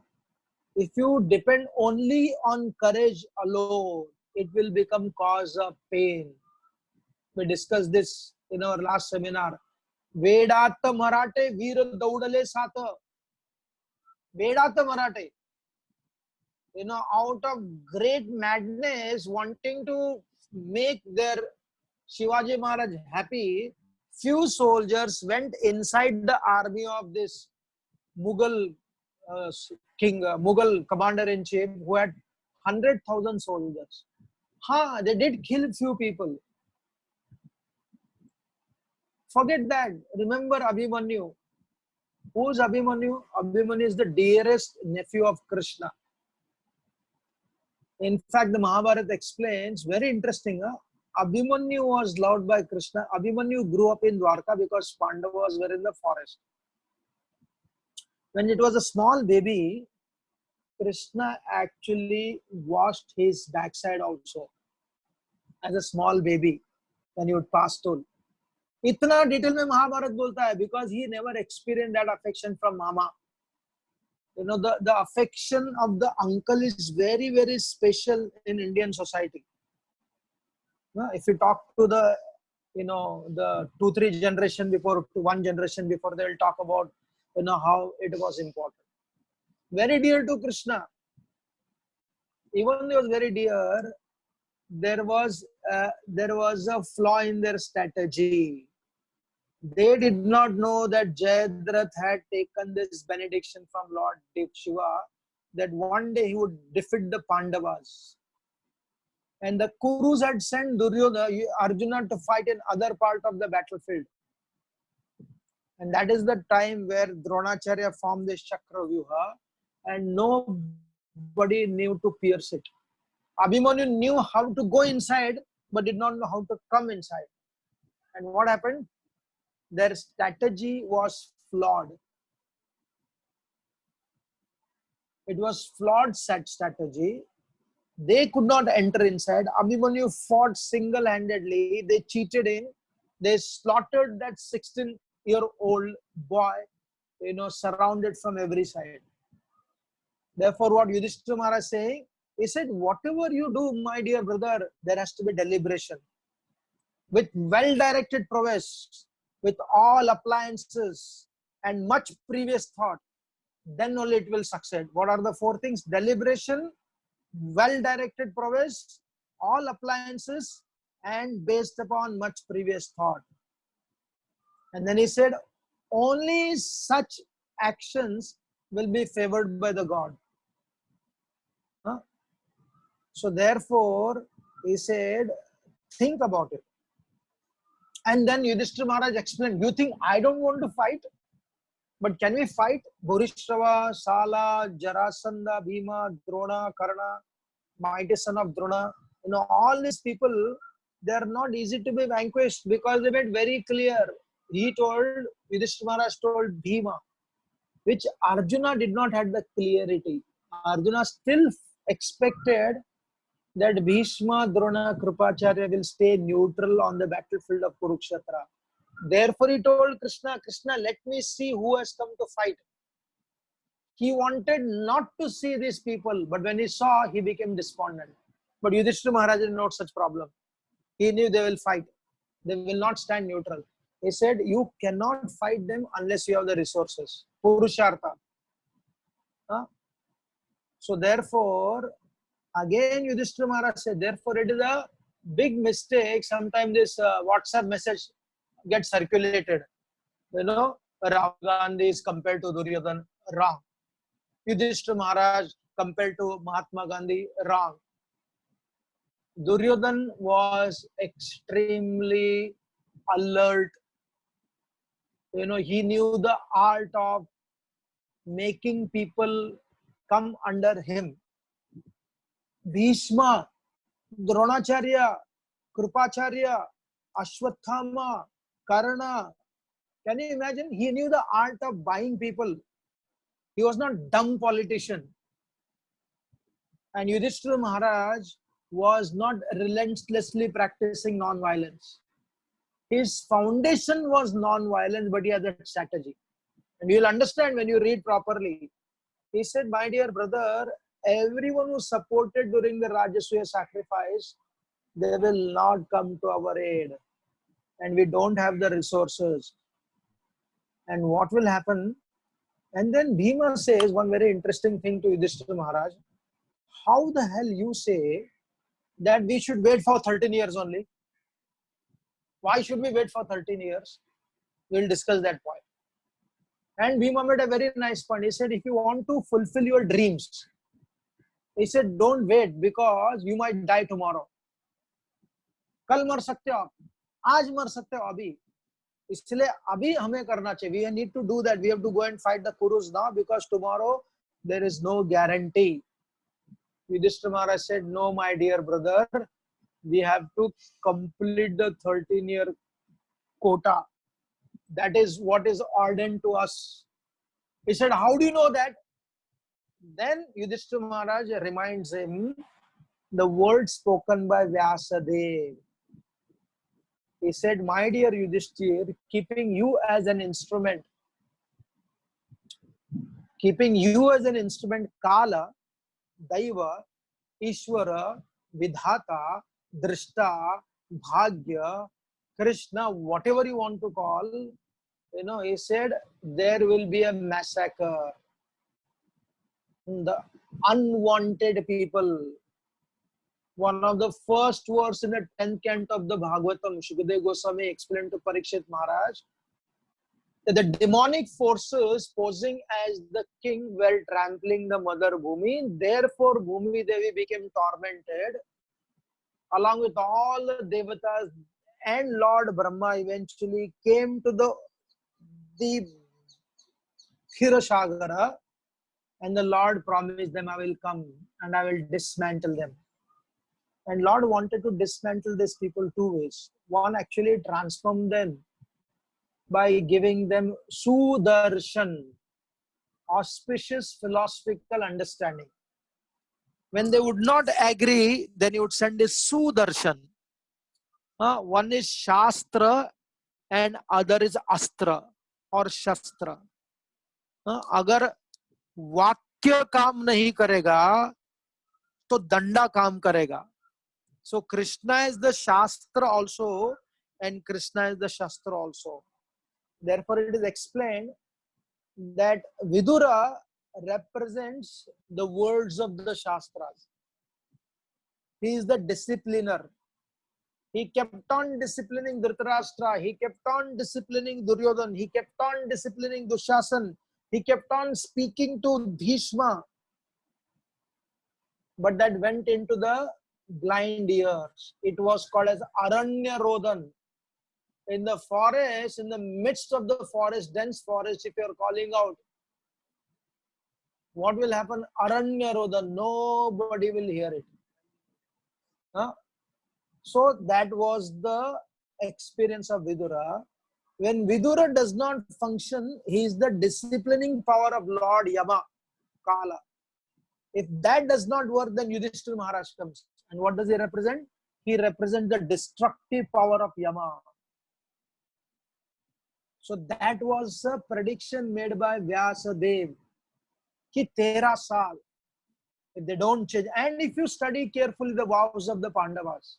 if you depend only on courage alone, it will become cause of pain. We discussed this in our last seminar. Vedatta Marathe Veer Daudale Sata. Vedatta Marathe. Out of great madness, wanting to make their Shivaji Maharaj happy, few soldiers went inside the army of this Mughal king, Mughal commander-in-chief, who had 100,000 soldiers. They did kill few people. Forget that. Remember Abhimanyu. Who is Abhimanyu? Abhimanyu is the dearest nephew of Krishna. In fact, the Mahabharata explains, very interesting, Abhimanyu was loved by Krishna. Abhimanyu grew up in Dwarka because Pandavas were in the forest. When it was a small baby, Krishna actually washed his backside also as a small baby when he would pass toll. Itna detail mein Mahabharata bolta hai because he never experienced that affection from mama. The affection of the uncle is very, very special in Indian society. If you talk to the 2-3 generation before, to one generation before, they will talk about how it was important. Very dear to Krishna. Even though it was very dear, there was a flaw in their strategy. They did not know that Jayadratha had taken this benediction from Lord Shiva, that one day he would defeat the Pandavas. And the Kurus had sent Arjuna to fight in other part of the battlefield. And that is the time where Dronacharya formed this Chakravyuha, and nobody knew to pierce it. Abhimanyu knew how to go inside, but did not know how to come inside. And what happened? Their strategy was flawed. It was flawed strategy. They could not enter inside. Abhimanyu fought single-handedly. They cheated in. They slaughtered that 16-year-old boy, surrounded from every side. Therefore, what Yudhishthira Maharaj is saying, he said, whatever you do, my dear brother, there has to be deliberation. With well-directed prowess, with all appliances and much previous thought, then only it will succeed. What are the 4 things? Deliberation, well-directed prowess, all appliances, and based upon much previous thought. And then he said, only such actions will be favored by the God. So therefore, he said, think about it. And then Yudhishthira Maharaj explained, you think I don't want to fight? But can we fight? Bhurishrava, Sala, Jarasandha, Bhima, Drona, Karna, mighty son of Drona. All these people, they are not easy to be vanquished because they made very clear. Yudhishthira Maharaj told Bhima, which Arjuna did not have the clarity. Arjuna still expected that Bhishma, Drona, Kripacharya will stay neutral on the battlefield of Kurukshetra. Therefore, he told Krishna, Krishna, let me see who has come to fight. He wanted not to see these people, but when he saw, he became despondent. But Yudhishthira Maharaj did not such problem. He knew they will fight. They will not stand neutral. He said, you cannot fight them unless you have the resources. Purushartha. Huh? So therefore, again Yudhishthira Maharaj said, therefore it is a big mistake. Sometimes this WhatsApp message gets circulated. You know, Rahul Gandhi is compared to Duryodhan, wrong. Yudhishthira Maharaj compared to Mahatma Gandhi, wrong. Duryodhan was extremely alert. You know, he knew the art of making people come under him. Bhishma, Dronacharya, Kripacharya, Ashwathama, Karna. Can you imagine? He knew the art of buying people. He was not dumb politician. And Yudhishthira Maharaj was not relentlessly practicing non-violence. His foundation was non-violence, but he had that strategy. And you'll understand when you read properly. He said, my dear brother, everyone who supported during the Rajasuya sacrifice, they will not come to our aid. And we don't have the resources. And what will happen? And then Bhima says one very interesting thing to Yudhishthira Maharaj. How the hell you say that we should wait for 13 years only? Why should we wait for 13 years? We'll discuss that point. And Bhima made a very nice point. He said, if you want to fulfill your dreams, he said, don't wait because you might die tomorrow. कल मर सकते हो आप, आज मर सकते हो अभी. इसलिए अभी हमें करना चाहिए. We need to do that. We have to go and fight the Kurus now because tomorrow there is no guarantee. Yudhishthira Maharaj said, no, my dear brother, we have to complete the 13-year quota. That is what is ordained to us. He said, how do you know that? Then Yudhishthira Maharaj reminds him the words spoken by Vyasadeva. He said, my dear Yudhishthira, keeping you as an instrument, Kala, Daiva, Ishvara, Vidhata, Drishta, Bhagya, Krishna, whatever you want to call, you know, he said, there will be a massacre. The unwanted people. One of the first verse in the 10th canto of the Bhagavatam, Shukadeva Goswami explained to Parikshit Maharaj that the demonic forces posing as the king were trampling the mother Bhumi. Therefore, Bhumi Devi became tormented along with all the devatas, and Lord Brahma eventually came to the Khirashagara, and the Lord promised them, I will come and I will dismantle them. And Lord wanted to dismantle these people two ways. One, actually transform them by giving them Sudarshan, auspicious philosophical understanding. When they would not agree, then he would send his Sudarshan. One is Shastra and other is Astra or Shastra. अगर वाक्य काम नहीं करेगा तो दंडा काम करेगा. So Krishna is the Shastra also and Krishna is the Shastra also. Therefore it is explained that Vidura represents the words of the Shastras. He is the discipliner. He kept on disciplining Dhritarashtra. He kept on disciplining Duryodhan. He kept on disciplining Dushasan. He kept on speaking to Bhishma. But that went into the blind ears. It was called as Aranya Rodhan. In the forest, in the midst of the forest, dense forest, if you are calling out, what will happen? Aranya Rodhan. Nobody will hear it. So that was the experience of Vidura. When Vidura does not function, he is the disciplining power of Lord Yama, Kala. If that does not work, then Yudhishthira Maharaj comes. And what does he represent? He represents the destructive power of Yama. So that was a prediction made by Vyasadev. Ki 13 saal, if they don't change. And if you study carefully the vows of the Pandavas,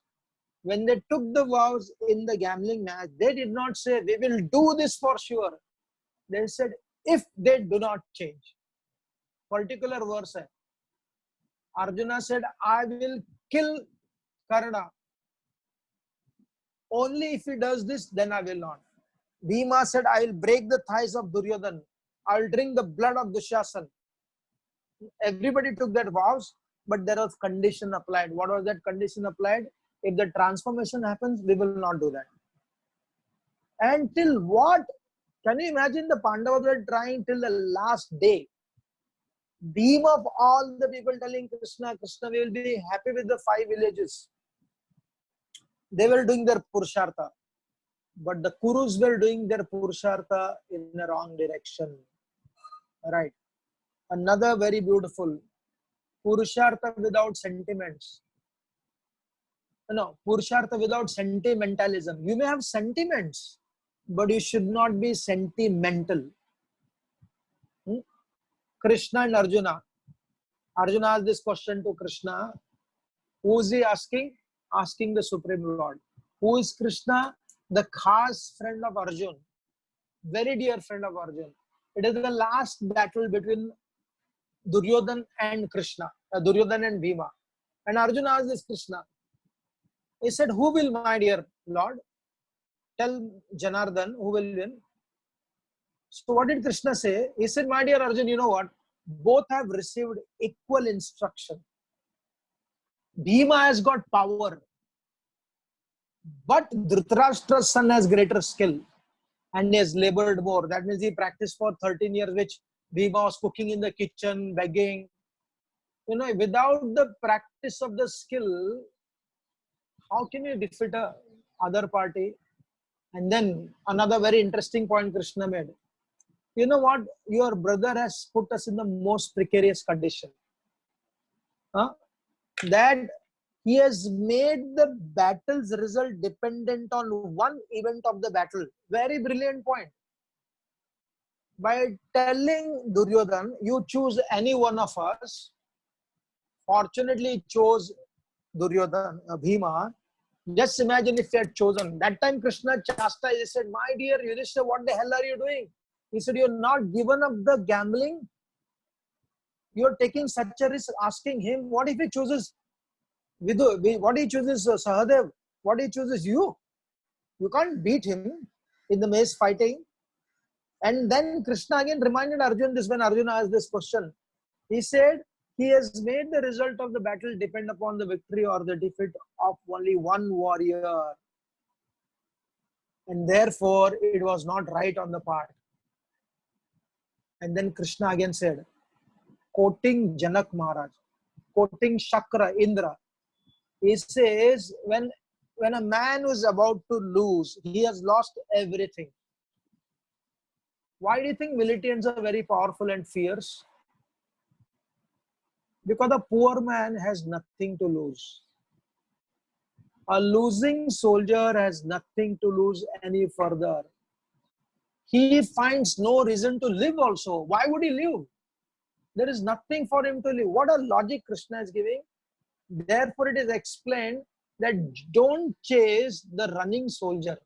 when they took the vows in the gambling match, they did not say, we will do this for sure. They said, if they do not change. Particular verse. Arjuna said, I will kill Karna. Only if he does this, then I will not. Bhima said, I will break the thighs of Duryodhan. I will drink the blood of Dushasan. Everybody took that vows, but there was condition applied. What was that condition applied? If the transformation happens, we will not do that. And till what? Can you imagine the Pandavas were trying till the last day? Bhima of all the people telling Krishna, Krishna, we will be happy with the 5 villages. They were doing their Purushartha. But the Kurus were doing their Purushartha in the wrong direction. Right. Another very beautiful. Purushartha without sentiments. No, Purushartha without sentimentalism. You may have sentiments, but you should not be sentimental. Krishna and Arjuna. Arjuna asked this question to Krishna. Who is he asking? Asking the Supreme Lord. Who is Krishna? The khas friend of Arjun. Very dear friend of Arjun. It is the last battle between Duryodhan and Krishna. Duryodhan and Bhima. And Arjuna asked this Krishna. He said, who will, my dear Lord? Tell Janardhan who will win. So what did Krishna say? He said, my dear Arjun, you know what? Both have received equal instruction. Bhima has got power. But Dhritarashtra's son has greater skill. And he has labored more. That means he practiced for 13 years, which Bhima was cooking in the kitchen, begging. You know, without the practice of the skill, how can you defeat a other party? And then another very interesting point Krishna made. You know what? Your brother has put us in the most precarious condition. That he has made the battle's result dependent on one event of the battle. Very brilliant point. By telling Duryodhan, you choose any one of us. Fortunately, he chose Duryodhan, Bhima. Just imagine if he had chosen. That time Krishna chastised. He said, my dear Yudhishthira, what the hell are you doing? He said, you're not given up the gambling. You're taking such a risk, asking him, what if he chooses Vidu? What if he chooses Sahadev? What if he chooses you? You can't beat him in the maze fighting. And then Krishna again reminded Arjuna this when Arjuna asked this question. He said, he has made the result of the battle depend upon the victory or the defeat of only one warrior. And therefore, it was not right on the part. And then Krishna again said, quoting Janak Maharaj, quoting Shakra, Indra, he says, when a man is about to lose, he has lost everything. Why do you think militants are very powerful and fierce? Because a poor man has nothing to lose. A losing soldier has nothing to lose any further. He finds no reason to live also. Why would he live? There is nothing for him to live. What a logic Krishna is giving. Therefore, it is explained that don't chase the running soldier.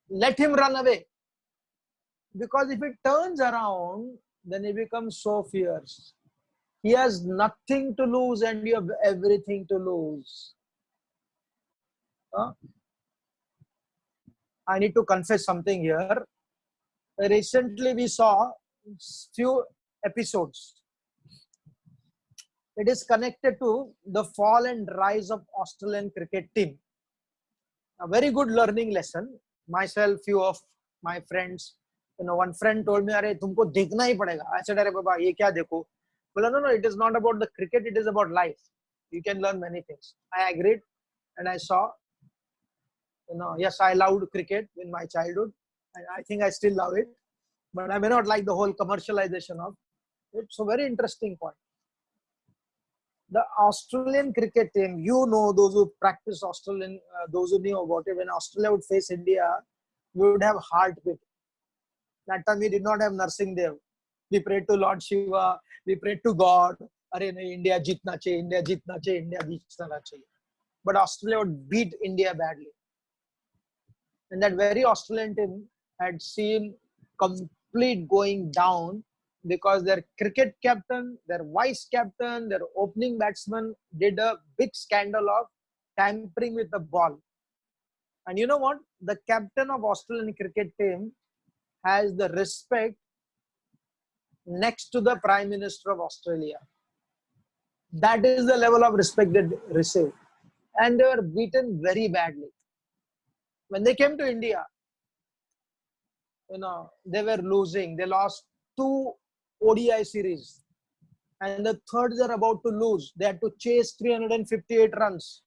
Let him run away. Because if it turns around, then he becomes so fierce. He has nothing to lose and you have everything to lose. I need to confess something here. Recently, we saw few episodes. It is connected to the fall and rise of Australian cricket team. A very good learning lesson. Myself, few of my friends, one friend told me, "Arey, tumko dekhna hi padega." I said, "Arey baba, ye kya dekho?" Well, no, it is not about the cricket. It is about life. You can learn many things. I agreed, and I saw. Yes, I loved cricket in my childhood, and I think I still love it. But I may not like the whole commercialization of. It's a very interesting point. The Australian cricket team, you know, those who practice Australian, those who knew about it, when Australia would face India, we would have heartbeat. That time we did not have nursing dev. We prayed to Lord Shiva, we prayed to God. Arey nahi, India jeetna chahiye, India jeetna chahiye, India jeetna chahiye. But Australia would beat India badly. And that very Australian team had seen complete going down because their cricket captain, their vice captain, their opening batsman did a big scandal of tampering with the ball. And you know what? The captain of Australian cricket team has the respect next to the Prime Minister of Australia. That is the level of respect they received. And they were beaten very badly. When they came to India, you know, they were losing. They lost 2 ODI series. And the third they're about to lose. They had to chase 358 runs.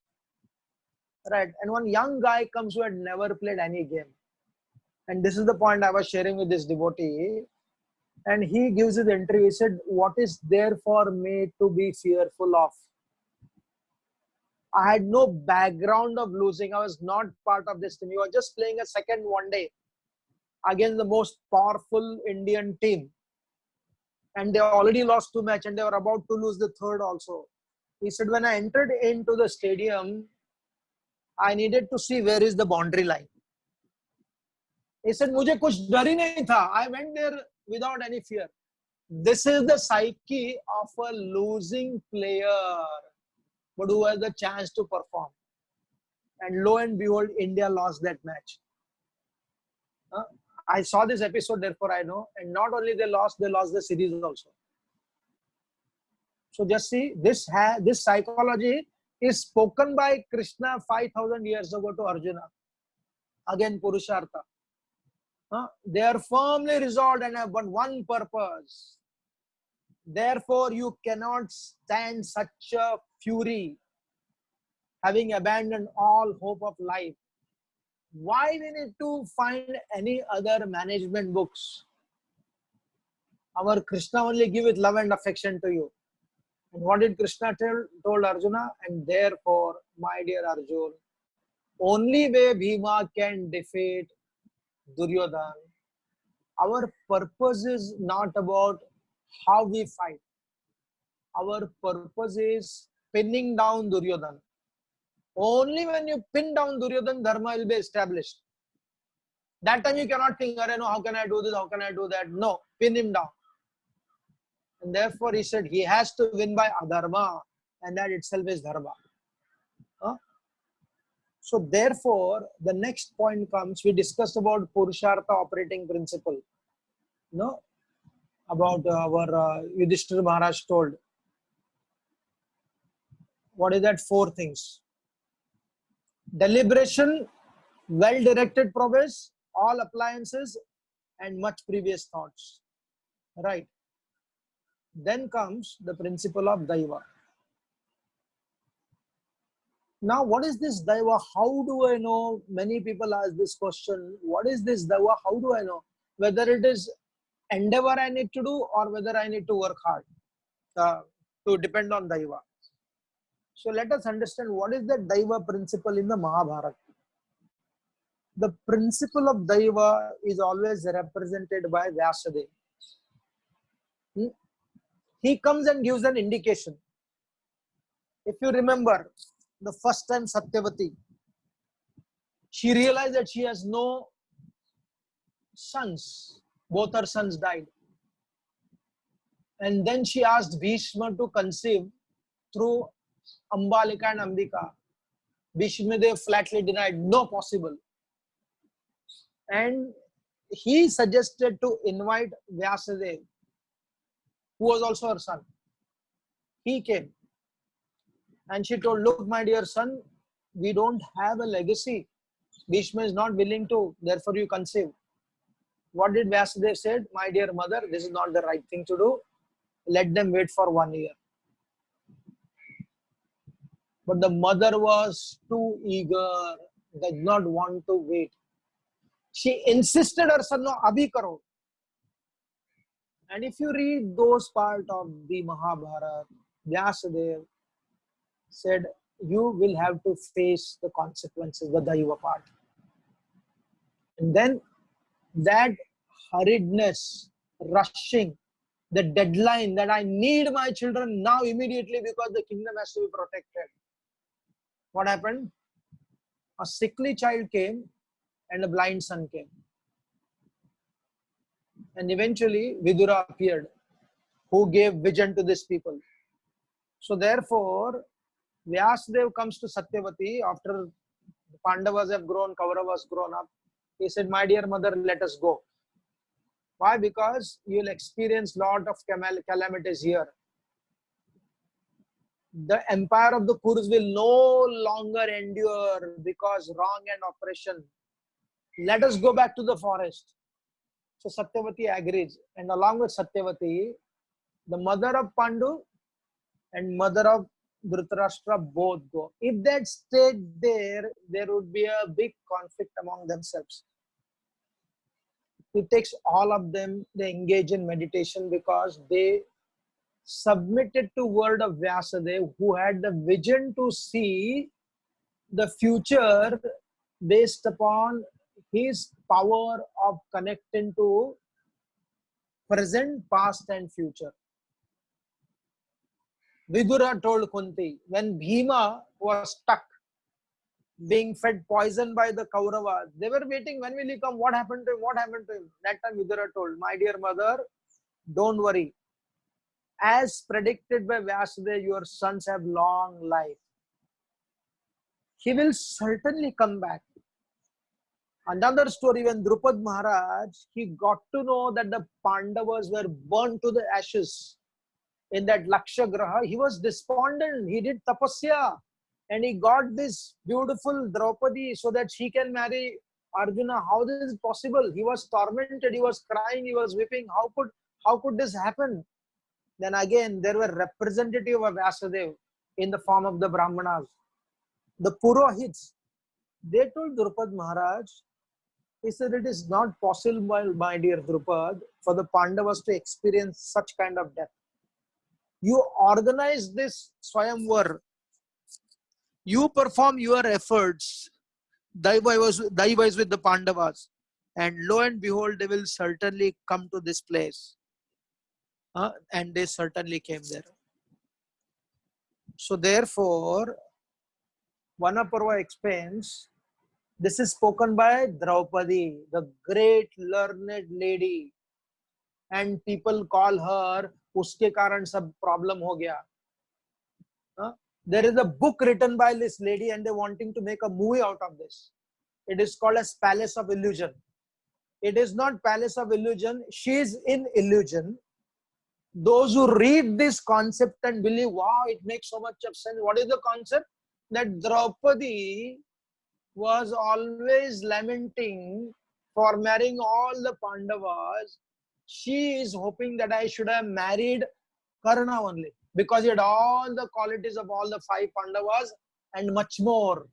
Right. And one young guy comes who had never played any game. And this is the point I was sharing with this devotee. And he gives his entry. He said, what is there for me to be fearful of? I had no background of losing. I was not part of this team. We were just playing a second one day against the most powerful Indian team. And they already lost 2 matches and they were about to lose the third also. He said, when I entered into the stadium, I needed to see where is the boundary line. He said, मुझे कुछ डर ही नहीं था. I went there without any fear. This is the psyche of a losing player, but who has the chance to perform. And lo and behold, India lost that match. I saw this episode, therefore I know. And not only they lost the series also. So just see, this psychology is spoken by Krishna 5,000 years ago to Arjuna. Again, Purushartha. They are firmly resolved and have but one purpose. Therefore, you cannot stand such a fury, having abandoned all hope of life. Why we need to find any other management books? Our Krishna only give with love and affection to you. And what did Krishna told Arjuna? And therefore, my dear Arjuna, only way Bhima can defeat Duryodhana. Our purpose is not about how we fight. Our purpose is pinning down Duryodhana. Only when you pin down Duryodhana, Dharma will be established. That time you cannot think, no, how can I do this? How can I do that? No, pin him down. And therefore he said he has to win by adharma, and that itself is dharma. So therefore, the next point comes, we discussed about Purushartha operating principle. No, about our Yudhishthira Maharaj told. What is that? 4 things. Deliberation, well-directed progress, all appliances, and much previous thoughts. Right. Then comes the principle of Daiva. Now, what is this Daiva? How do I know? Many people ask this question. What is this Daiva? How do I know? Whether it is endeavor I need to do or whether I need to work hard to depend on Daiva. So let us understand what is the Daiva principle in the Mahabharata. The principle of Daiva is always represented by Vyasadeva. He comes and gives an indication. If you remember, the first time Satyavati, she realized that she has no sons. Both her sons died. And then she asked Bhishma to conceive through Ambalika and Ambika. Bhishmadev flatly denied, no possible. And he suggested to invite Vyasadeva, who was also her son. He came. And she told, look, my dear son, we don't have a legacy. Bhishma is not willing to, therefore you conceive. What did Vyasadeva said? My dear mother, this is not the right thing to do. Let them wait for 1 year. But the mother was too eager, did not want to wait. She insisted her son, no, abhi karo. And if you read those part of the Mahabharata, Vyasadeva said, you will have to face the consequences, the Daiva part. And then that hurriedness, rushing, the deadline that I need my children now immediately because the kingdom has to be protected. What happened? A sickly child came and a blind son came. And eventually Vidura appeared, who gave vision to these people. So therefore, Vyasadeva comes to Satyavati after the Pandavas have grown, Kauravas grown up. He said, my dear mother, let us go. Why? Because you'll experience lot of calamities here. The empire of the Kurus will no longer endure because wrong and oppression. Let us go back to the forest. So Satyavati agrees. And along with Satyavati, the mother of Pandu and mother of Dhritarashtra both go. If they had stayed there, there would be a big conflict among themselves. It takes all of them, they engage in meditation because they submitted to word of Vyasadeva, who had the vision to see the future based upon his power of connecting to present, past and future. Vidura told Kunti, when Bhima was stuck, being fed poison by the Kauravas, they were waiting, when will he come? What happened to him? What happened to him? That time Vidura told, my dear mother, don't worry. As predicted by Vyasadeva, your sons have long life. He will certainly come back. Another story, when Drupad Maharaj, he got to know that the Pandavas were burnt to the ashes in that Lakshagraha, he was despondent. He did tapasya and he got this beautiful Draupadi so that she can marry Arjuna. How this is possible? He was tormented, he was crying, he was weeping. How could this happen? Then again, there were representative of Vyasadeva in the form of the Brahmanas. The Purohits, they told Drupad Maharaj, he said, it is not possible, my dear Drupad, for the Pandavas to experience such kind of death. You organize this Swayamvar, you perform your efforts, Daiva is with the Pandavas, and lo and behold, they will certainly come to this place. And they certainly came there. So therefore, Vanaparva explains, this is spoken by Draupadi, the great learned lady, and people call her, uske karan sab problem ho gaya. There is a book written by this lady and they're wanting to make a movie out of this. It is called as Palace of Illusion. It is not Palace of Illusion. She is in illusion. Those who read this concept and believe, wow, it makes so much of sense. What is the concept? That Draupadi was always lamenting for marrying all the Pandavas. She is hoping that I should have married Karna only, because he had all the qualities of all the 5 Pandavas and much more.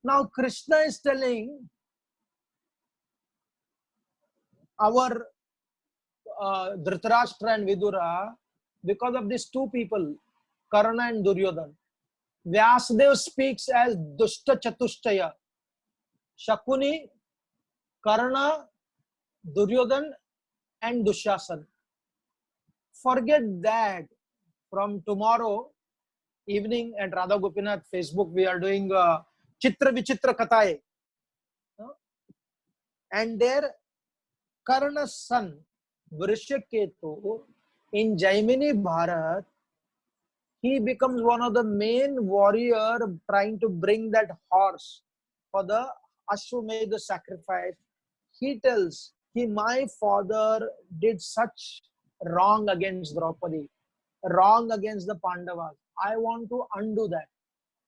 Now Krishna is telling our Dhritarashtra and Vidura, because of these 2 people, Karna and Duryodhana, Vyasadeva speaks as Dushta Chatushtaya, Shakuni, Karna, Duryodhana and Dushasan. Forget that. From tomorrow evening at Radha Gopinath Facebook, we are doing Chitra Vichitra Kathaye. And there, Karna's son, Vrishyaketu, in Jaimini Bharat, he becomes one of the main warrior trying to bring that horse for the Ashwamedha sacrifice. He tells, my father did such wrong against Draupadi, wrong against the Pandavas. I want to undo that.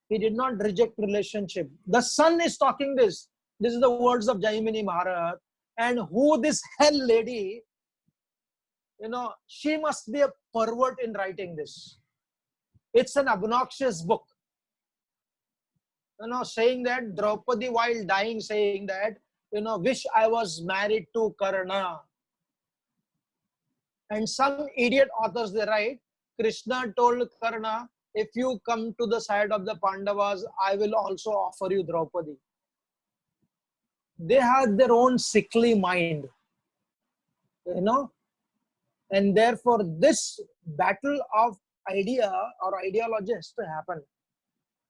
He did not reject relationship. The son is talking this. This is the words of Jaimini Maharaj. And who this hell lady, she must be a pervert in writing this. It's an obnoxious book. Saying that Draupadi while dying, saying that, wish I was married to Karna. And some idiot authors, they write, Krishna told Karna, if you come to the side of the Pandavas, I will also offer you Draupadi. They have their own sickly mind, you know, and therefore this battle of idea or ideology has to happen.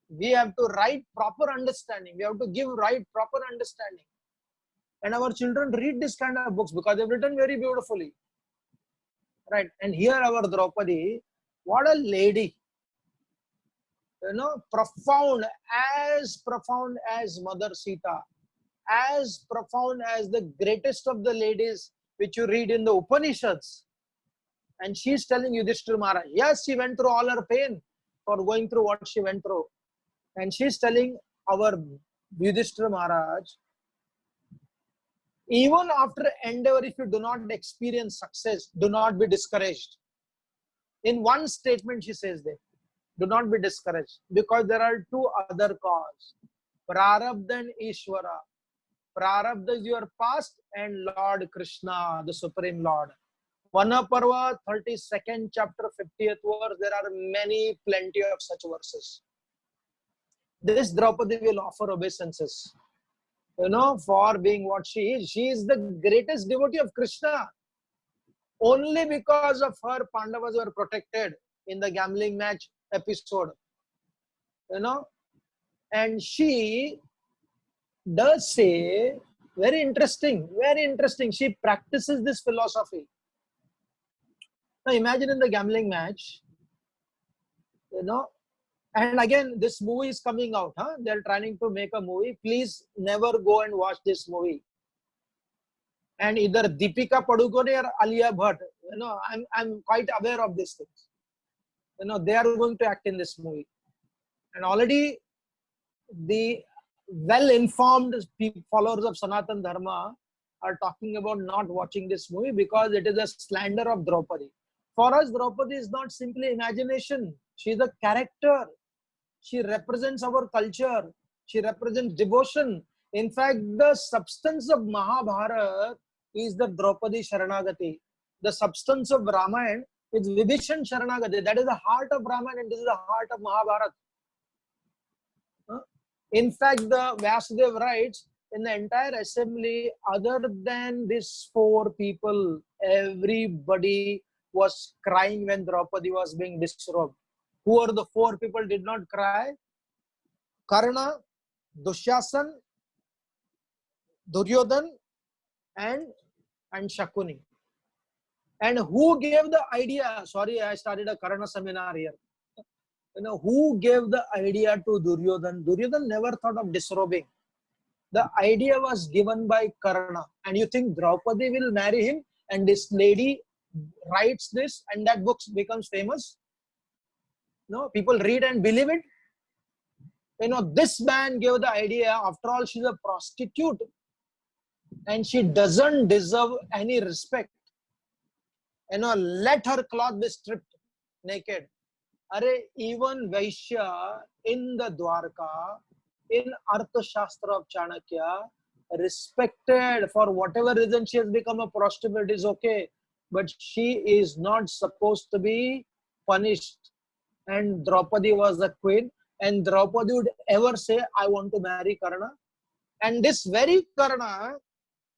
We have to write proper understanding. We have to give right proper understanding. And our children read this kind of books because they've written very beautifully. Right. And here our Draupadi, what a lady. You know, profound as Mother Sita, as profound as the greatest of the ladies which you read in the Upanishads. And she's telling Yudhishthira Maharaj, yes, she went through all her pain for going through what she went through. And she's telling our Yudhishthira Maharaj, even after endeavor, if you do not experience success, do not be discouraged. In one statement, she says that, do not be discouraged, because there are two other causes. Prarabdha and Ishvara. Prarabdha is your past, and Lord Krishna, the Supreme Lord. Vanaparva, 32nd chapter, 50th verse, there are plenty of such verses. This Draupadi will offer obeisances, you know, for being what she is. She is the greatest devotee of Krishna. Only because of her, Pandavas were protected in the gambling match episode, you know. And she does say, very interesting, she practices this philosophy. Now imagine in the gambling match, you know, and again, this movie is coming out. They're trying to make a movie. Please never go and watch this movie. And either Deepika Padukone or Alia Bhatt, you know, I'm quite aware of these things. You know, they are going to act in this movie. And already the well-informed followers of Sanatan Dharma are talking about not watching this movie because it is a slander of Draupadi. For us, Draupadi is not simply imagination. She is a character. She represents our culture. She represents devotion. In fact, the substance of Mahabharata is the Draupadi Sharanagati. The substance of Ramayana is Vibhishan Sharanagati. That is the heart of Ramayana and this is the heart of Mahabharata. In fact, the Vyasdev writes, in the entire assembly, other than these four people, everybody was crying when Draupadi was being disrobed. Who are the four people did not cry? Karna, Dushasan, Duryodhan, and Shakuni. And who gave the idea? Sorry, I started a Karna seminar here. You know, who gave the idea to Duryodhan? Duryodhan never thought of disrobing. The idea was given by Karna. And you think Draupadi will marry him and this lady writes this and that book becomes famous? No, people read and believe it. You know, this man gave the idea. After all, she's a prostitute and she doesn't deserve any respect. You know, let her cloth be stripped naked. Even Vaishya in the Dwarka, in Artha Shastra of Chanakya, respected for whatever reason she has become a prostitute is okay, but she is not supposed to be punished. And Draupadi was the queen, and Draupadi would ever say, I want to marry Karna. And this very Karna,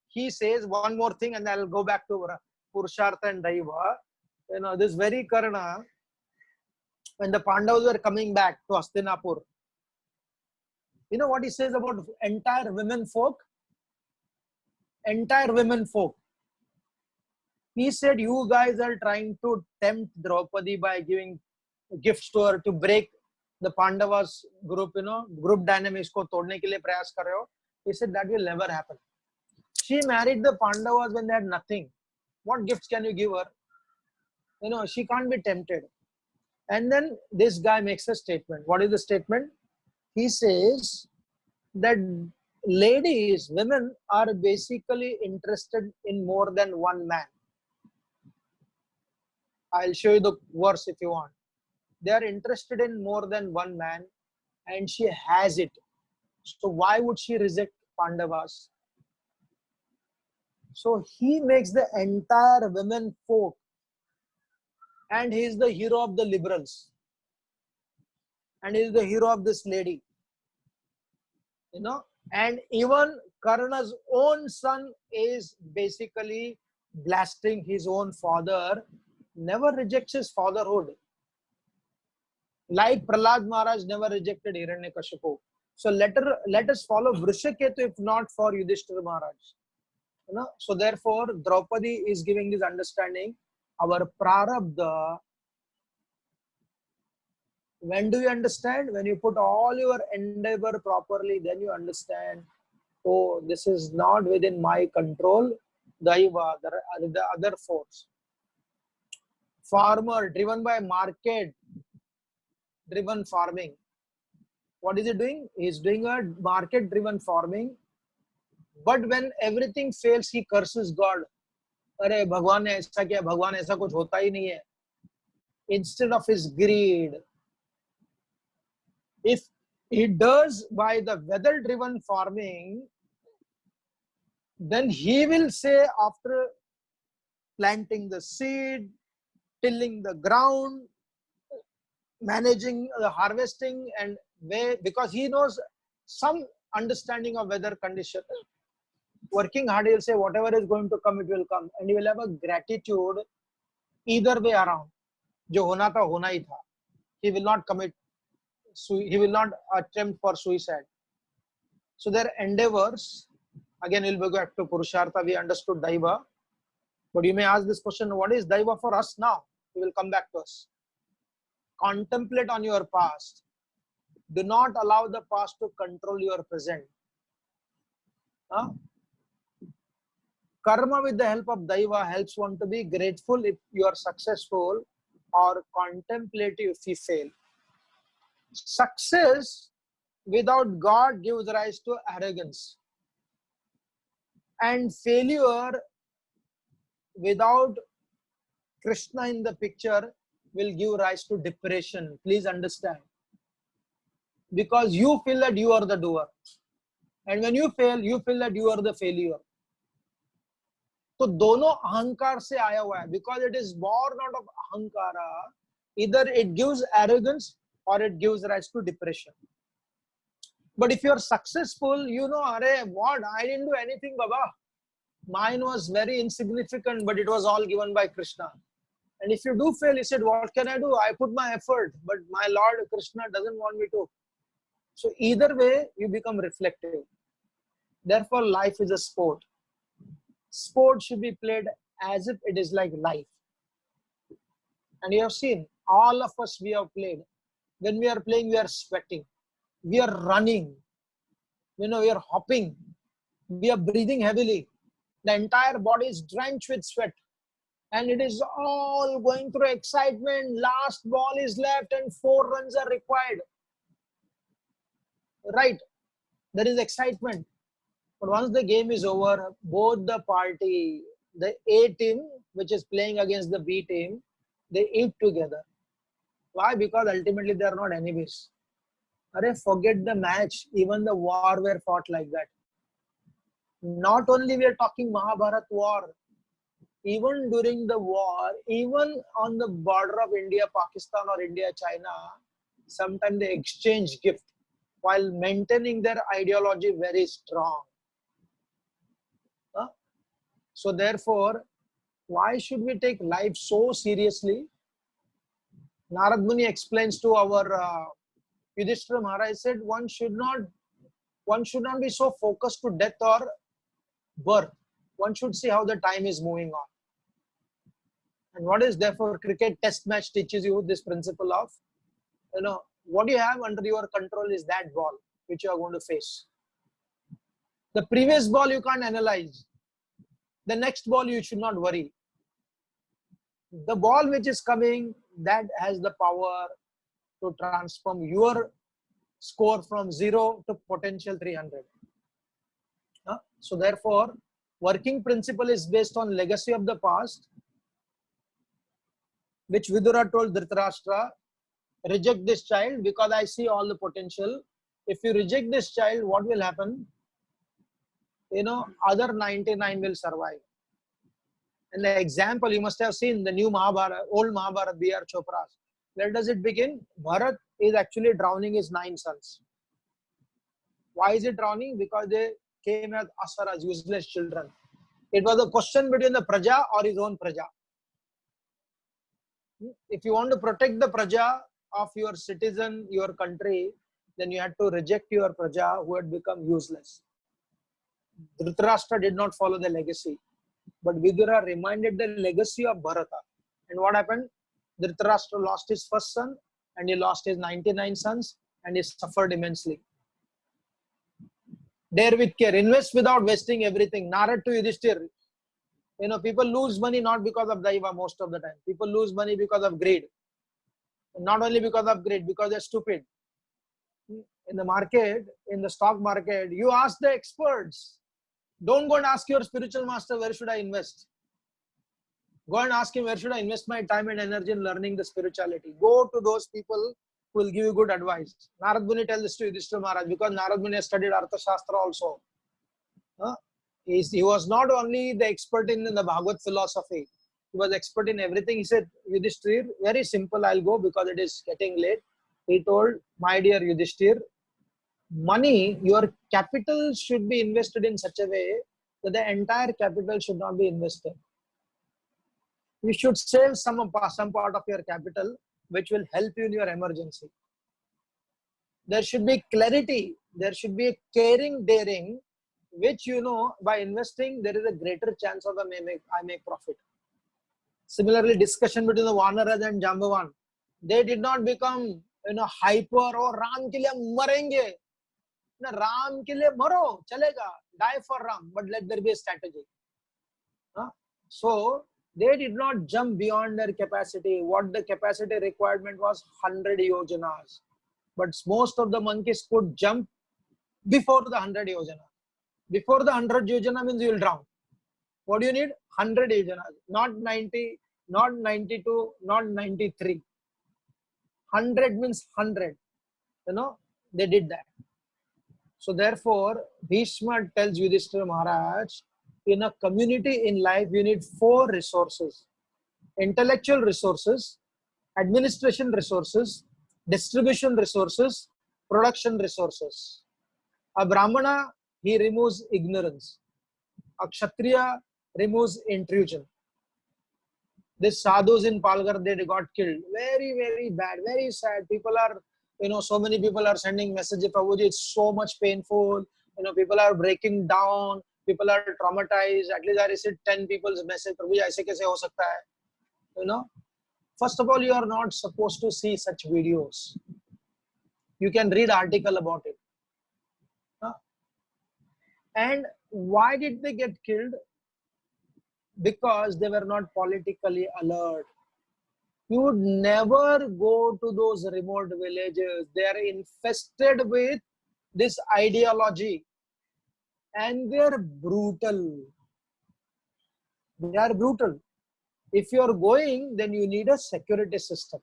he says one more thing, and I'll go back to Purushartha and Daiva. You know, this very Karna, when the Pandavas were coming back to Hastinapur, you know what he says about entire women folk? Entire women folk. He said, you guys are trying to tempt Draupadi by giving gifts to her to break the Pandavas group, you know, group dynamics ko todne ke liye prayas kar rahe ho. He said that will never happen. She married the Pandavas when they had nothing. What gifts can you give her? You know, she can't be tempted. And then this guy makes a statement. What is the statement? He says that ladies, women are basically interested in more than one man. I'll show you the verse if you want. They are interested in more than one man and she has it. So why would she reject Pandavas? So he makes the entire women folk and he is the hero of the liberals, and he is the hero of this lady, you know. And even Karna's own son is basically blasting his own father, never rejects his fatherhood, like Prahlad Maharaj never rejected Hiranyakashipu. So let us follow Vrishaketu if not for Yudhishthira Maharaj. You know? So therefore, Draupadi is giving this understanding. Our prarabdha, when do you understand? When you put all your endeavor properly, then you understand, oh, this is not within my control. Daiva, the other force. Farmer driven by market driven farming. What is he doing? He is doing a market driven farming. But when everything fails, he curses God. अरे भगवान ने ऐसा किया, भगवान ऐसा कुछ होता ही नहीं है. Instead of his greed, if he does by the weather driven farming, then he will say after planting the seed, tilling the ground, managing the harvesting, and because he knows some understanding of weather condition, working hard, he'll say whatever is going to come, it will come, and he will have a gratitude either way around. जो होना था होना ही था. He will not commit, he will not attempt for suicide. So their endeavors, again we'll go back to Purushartha. We understood Daiva, but you may ask this question, what is Daiva for us now? We will come back to us. Contemplate on your past. Do not allow the past to control your present. Karma with the help of Daiva helps one to be grateful if you are successful, or contemplative if you fail. Success without God gives rise to arrogance, and failure without Krishna in the picture will give rise to depression. Please understand. Because you feel that you are the doer. And when you fail, you feel that you are the failure. तो दोनों अहंकार से आया हुआ है. Because it is born out of ahankara, either it gives arrogance or it gives rise to depression. But if you are successful, you know, Are, what? I didn't do anything, Baba. Mine was very insignificant, but it was all given by Krishna. And if you do fail, he said, what can I do? I put my effort, but my Lord Krishna doesn't want me to. So either way, you become reflective. Therefore, life is a sport. Sport should be played as if it is like life. And you have seen, all of us, we have played. When we are playing, we are sweating. We are running. You know, we are hopping. We are breathing heavily. The entire body is drenched with sweat. And it is all going through excitement. Last ball is left and 4 runs are required. Right? There is excitement. But once the game is over, both the party, the A team, which is playing against the B team, they eat together. Why? Because ultimately they are not enemies. Arey, forget the match. Even the war were fought like that. Not only we are talking Mahabharat war, even during the war, even on the border of India, Pakistan, or India, China, sometimes they exchange gift while maintaining their ideology very strong. So therefore, why should we take life so seriously? Narad Muni explains to our Yudhishthira Maharaj, said one should not be so focused to death or birth. One should see how the time is moving on. And what is therefore cricket test match teaches you this principle of, you know, what you have under your control is that ball which you are going to face. The previous ball you can't analyze. The next ball you should not worry. The ball which is coming, that has the power to transform your score from 0 to potential 300. So therefore, working principle is based on legacy of the past, which Vidura told Dhritarashtra, reject this child because I see all the potential. If you reject this child, what will happen? You know, other 99 will survive. And the example you must have seen the new Mahabharata, old Mahabharata, B.R. Chopra's. Where does it begin? Bharat is actually drowning his 9 sons. Why is it drowning? Because they came as asuras, useless children. It was a question between the Praja or his own Praja. If you want to protect the Praja of your citizen, your country, then you had to reject your Praja who had become useless. Dhritarashtra did not follow the legacy, but Vidura reminded the legacy of Bharata. And what happened? Dhritarashtra lost his first son and he lost his 99 sons and he suffered immensely. Dare with care, invest without wasting everything. Narad to Yudhishthir. You know, people lose money not because of Daiva most of the time. People lose money because of greed. Not only because of greed, because they're stupid. In the market, in the stock market, you ask the experts. Don't go and ask your spiritual master, where should I invest? Go and ask him, where should I invest my time and energy in learning the spirituality? Go to those people who will give you good advice. Narad Muni tells this to Yudhishthira Maharaj because Narad Muni has studied Artha Shastra also. He was not only the expert in the Bhagavad philosophy, he was expert in everything. He said, Yudhishthir, very simple, I'll go because it is getting late. He told, my dear Yudhishthir, money, your capital should be invested in such a way that the entire capital should not be invested. You should save some part of your capital, which will help you in your emergency. There should be clarity. There should be a caring, daring, which, you know, by investing, there is a greater chance of I make profit. Similarly, discussion between the Vanaraj and Jambavan. They did not become, you know, hyper or Ram ke liye marenge. No, Ram ke liye maro, chalega, die for Ram, but let there be a strategy. So, they did not jump beyond their capacity. What the capacity requirement was 100 yojanas. But most of the monkeys could jump before the 100 yojana. Before the 100 yojana means you will drown. What do you need? 100 yojanas. Not 90, not 92, not 93. 100 means 100. You know, they did that. So therefore, Bhishma tells Yudhishthira Maharaj, in a community in life, you need 4 resources: intellectual resources, administration resources, distribution resources, production resources. A Brahmana, he removes ignorance. A Kshatriya removes intrusion. These sadhus in Palghar, they got killed. Very, very bad, very sad. People are, you know, so many people are sending messages, Prabhuji, it's so much painful. You know, people are breaking down. People are traumatized. At least I received 10 people's message, Prabhuji, aise kaise ho sakta hai? You know, first of all, you are not supposed to see such videos. You can read article about it. And why did they get killed? Because they were not politically alert. You would never go to those remote villages. They are infested with this ideology. And they are brutal. They are brutal. If you are going, then you need a security system.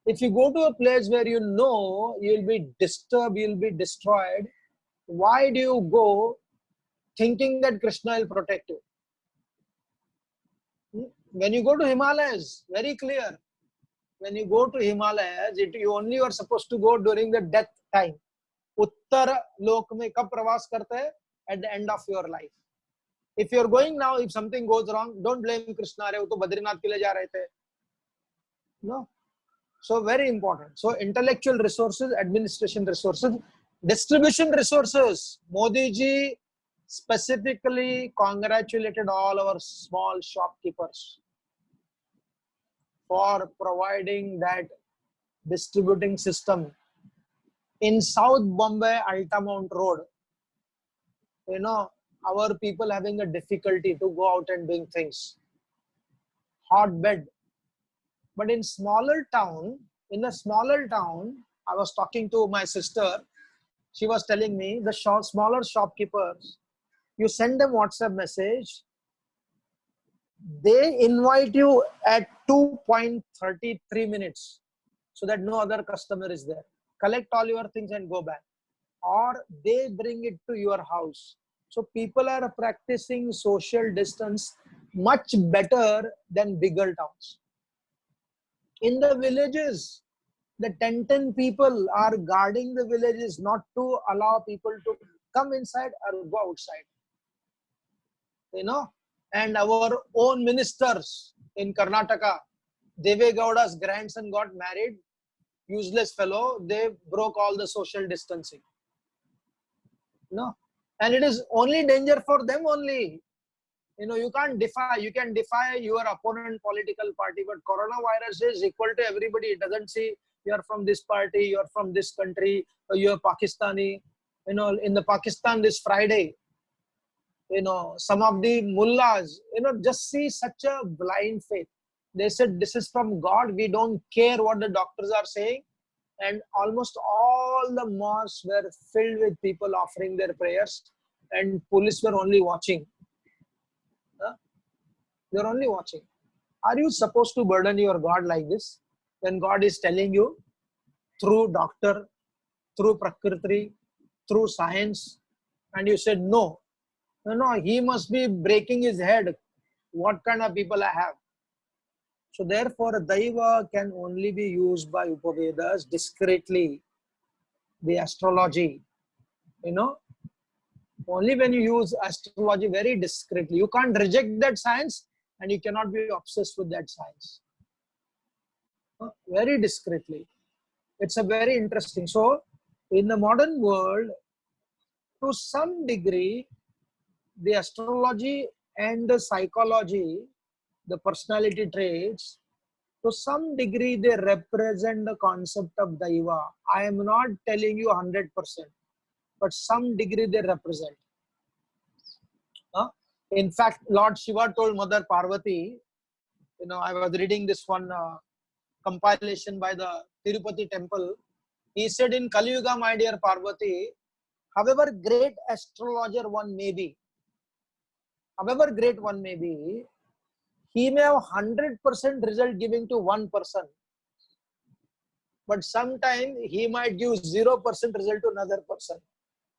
If you go to a place where you know you will be disturbed, you will be destroyed, why do you go thinking that Krishna will protect you? When you go to Himalayas, very clear. When you go to Himalayas, you only are supposed to go during the death time. Uttar lok mein kab pravas karte hai? At the end of your life. If you are going now, if something goes wrong, don't blame Krishna. Wo to Badrinath ke liye ja rahe the. No. So very important. So intellectual resources, administration resources, distribution resources. Modi ji specifically congratulated all our small shopkeepers for providing that distributing system. In South Bombay, Altamount Road, you know, our people having a difficulty to go out and doing things. Hotbed. But in a smaller town, I was talking to my sister. She was telling me the smaller shopkeepers, you send them WhatsApp message, they invite you at 2.33 minutes so that no other customer is there. Collect all your things and go back. Or they bring it to your house. So people are practicing social distance much better than bigger towns. In the villages, the 10 people are guarding the villages not to allow people to come inside or go outside. You know, and our own ministers in Karnataka, Deve Gowda's grandson got married, useless fellow, they broke all the social distancing. No, and it is only danger for them only. You know, you can defy your opponent political party, but coronavirus is equal to everybody. It doesn't say you are from this party, you are from this country, or you are Pakistani. You know, in the Pakistan this Friday, you know, some of the mullahs, you know, just see such a blind faith. They said this is from God, we don't care what the doctors are saying. And almost all the mosques were filled with people offering their prayers, and police were only watching. Huh? They're only watching. Are you supposed to burden your God like this? When God is telling you through doctor, through prakriti, through science, and you said no. No, he must be breaking his head. What kind of people I have? So therefore, Daiva can only be used by Upavedas discreetly. The astrology, you know, only when you use astrology very discreetly. You can't reject that science, and you cannot be obsessed with that science. Very discreetly. It's a very interesting. So in the modern world, to some degree, the astrology and the psychology, the personality traits, to some degree they represent the concept of Daiva. I am not telling you 100%, but some degree they represent. In fact, Lord Shiva told Mother Parvati, you know, I was reading this one compilation by the Tirupati temple. He said, in Kali Yuga, my dear Parvati, however great astrologer one may be, he may have 100% result giving to one person, but sometimes he might give 0% result to another person.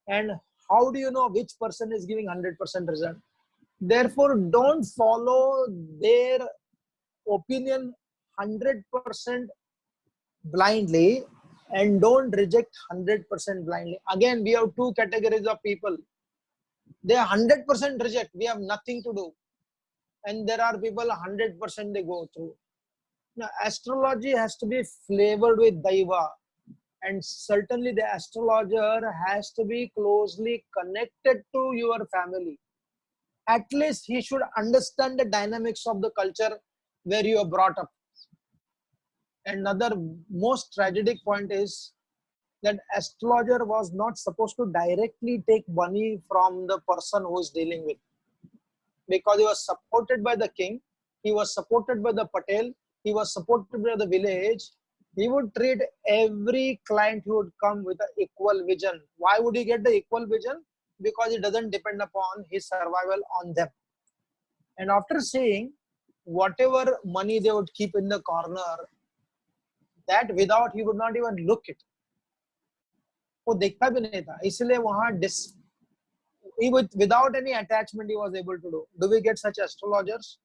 And how do you know which person is giving 100% result? Therefore, don't follow their opinion 100% blindly, and don't reject 100% blindly. Again, we have two categories of people. They 100% reject, we have nothing to do. And there are people 100% they go through. Now, astrology has to be flavored with Daiva, and certainly the astrologer has to be closely connected to your family. At least he should understand the dynamics of the culture where you are brought up. Another most tragic point is that astrologer was not supposed to directly take money from the person who is dealing with, because he was supported by the king, he was supported by the patel, he was supported by the village. He would treat every client who would come with an equal vision. Why would he get the equal vision? Because it doesn't depend upon his survival on them. And after saying, whatever money they would keep in the corner, that without he would not even look it. वो देखता भी नहीं था, इसलिए वहाँ without any attachment he was able to do. Do we get such astrologers?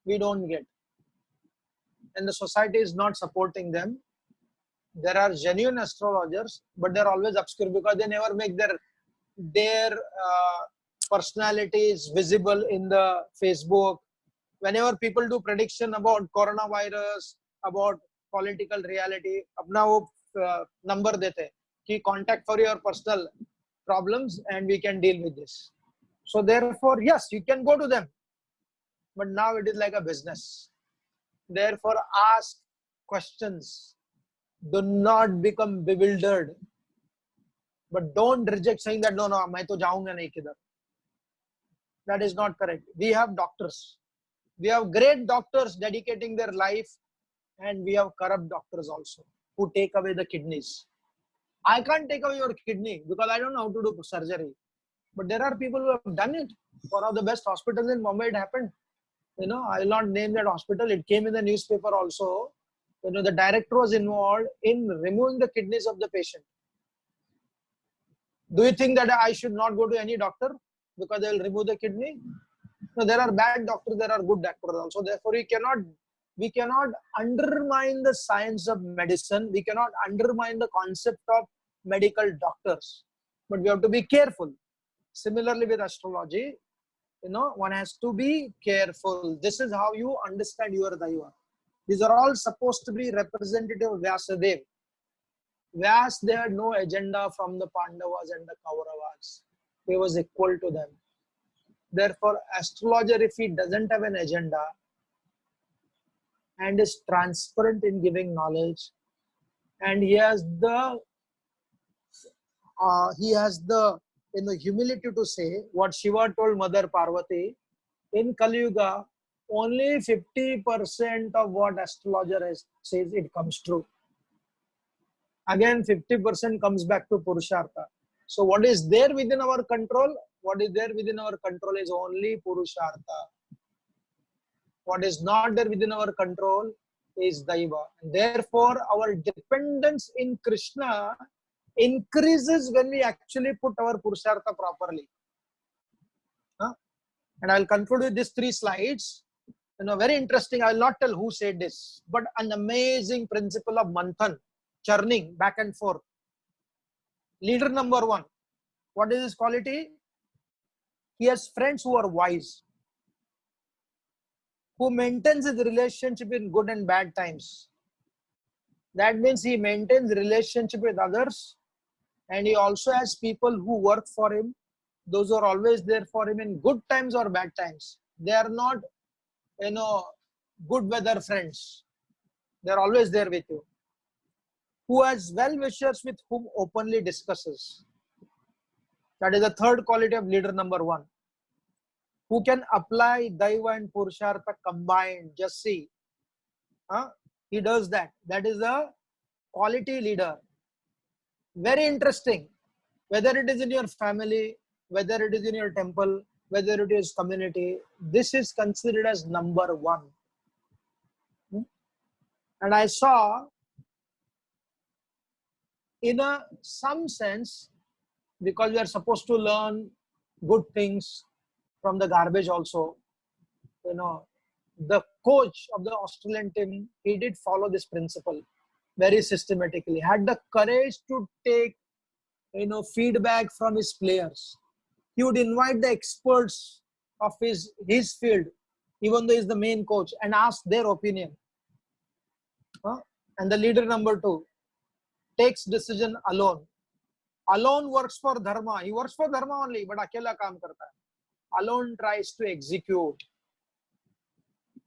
We don't get. And the society is not supporting them. There are genuine astrologers, but they're always obscure because they never make their personalities visible in the Facebook. Whenever people do prediction about coronavirus, about political reality, अपना वो number देते कि contact for your personal problems and we can deal with this. So therefore, yes, you can go to them, but now it is like a business. Therefore, ask questions. Do not become bewildered, but don't reject saying that no, मैं तो जाऊंगा नहीं किधर. That is not correct. We have doctors. We have great doctors dedicating their life, and we have corrupt doctors also who take away the kidneys. I can't take away your kidney because I don't know how to do surgery. But there are people who have done it. One of the best hospitals in Mumbai, it happened. You know, I will not name that hospital. It came in the newspaper also. You know, the director was involved in removing the kidneys of the patient. Do you think that I should not go to any doctor because they will remove the kidney? No, there are bad doctors, there are good doctors also. Therefore, we cannot undermine the science of medicine. We cannot undermine the concept of medical doctors. But we have to be careful. Similarly with astrology, one has to be careful. This is how you understand your Daiva. These are all supposed to be representative of Vyasadeva. Vyas, they had no agenda from the Pandavas and the Kauravas. He was equal to them. Therefore, astrologer, if he doesn't have an agenda and is transparent in giving knowledge, and he has the humility to say what Shiva told Mother Parvati, in Kali Yuga, only 50% of what astrologer says it comes true. Again, 50% comes back to Purushartha. So what is there within our control? What is there within our control is only Purushartha. What is not there within our control is Daiva. And therefore, our dependence in Krishna increases when we actually put our Purushartha properly. And I'll conclude with these 3 slides. Very interesting. I will not tell who said this, but an amazing principle of Manthan, churning back and forth. Leader number 1. What is his quality? He has friends who are wise, who maintains his relationship in good and bad times. That means he maintains relationship with others, and he also has people who work for him. Those who are always there for him in good times or bad times. They are not, good weather friends. They are always there with you. Who has well-wishers with whom openly discusses. That is the 3rd quality of leader number 1. Who can apply Daiva and Purushartha combined. Just see. He does that. That is a quality leader. Very interesting. Whether it is in your family, whether it is in your temple, whether it is community, this is considered as number 1. And I saw, in some sense, because we are supposed to learn good things from the garbage also, the coach of the Australian team, he did follow this principle very systematically, had the courage to take, feedback from his players. He would invite the experts of his field, even though he's the main coach, and ask their opinion. And the leader number 2 takes decision alone. Alone works for dharma. He works for dharma only, but akela kaam karta hai. Alone tries to execute.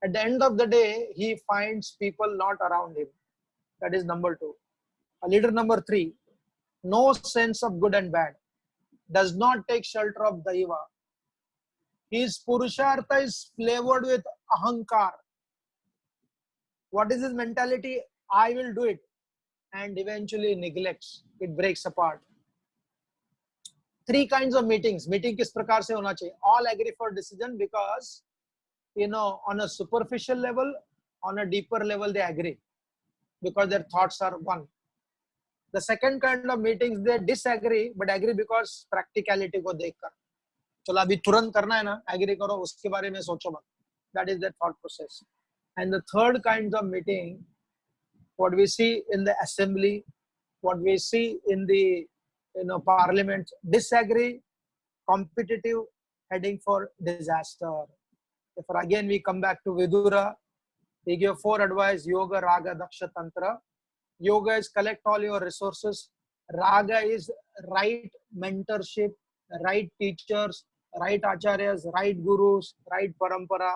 At the end of the day, he finds people not around him. That is number 2. A leader number 3, no sense of good and bad. Does not take shelter of Daiva. His Purushartha is flavored with ahankar. What is his mentality? I will do it. And eventually neglects. It breaks apart. 3 kinds of meetings. Meeting kis prakar se hona chahiye? All agree for decision because, on a superficial level, on a deeper level, they agree. Because their thoughts are one. The second kind of meetings, they disagree, but agree because practicality ko dekhkar. Chalo abhi turant karna hai na, agree karo, uske bare mein socho mat. That is their thought process. And the third kind of meeting, what we see in the assembly, what we see in the parliament, disagree, competitive, heading for disaster. Therefore, again we come back to Vidura. He gave 4 advice: yoga, raga, daksha, tantra. Yoga is collect all your resources. Raga is right mentorship, right teachers, right acharyas, right gurus, right parampara,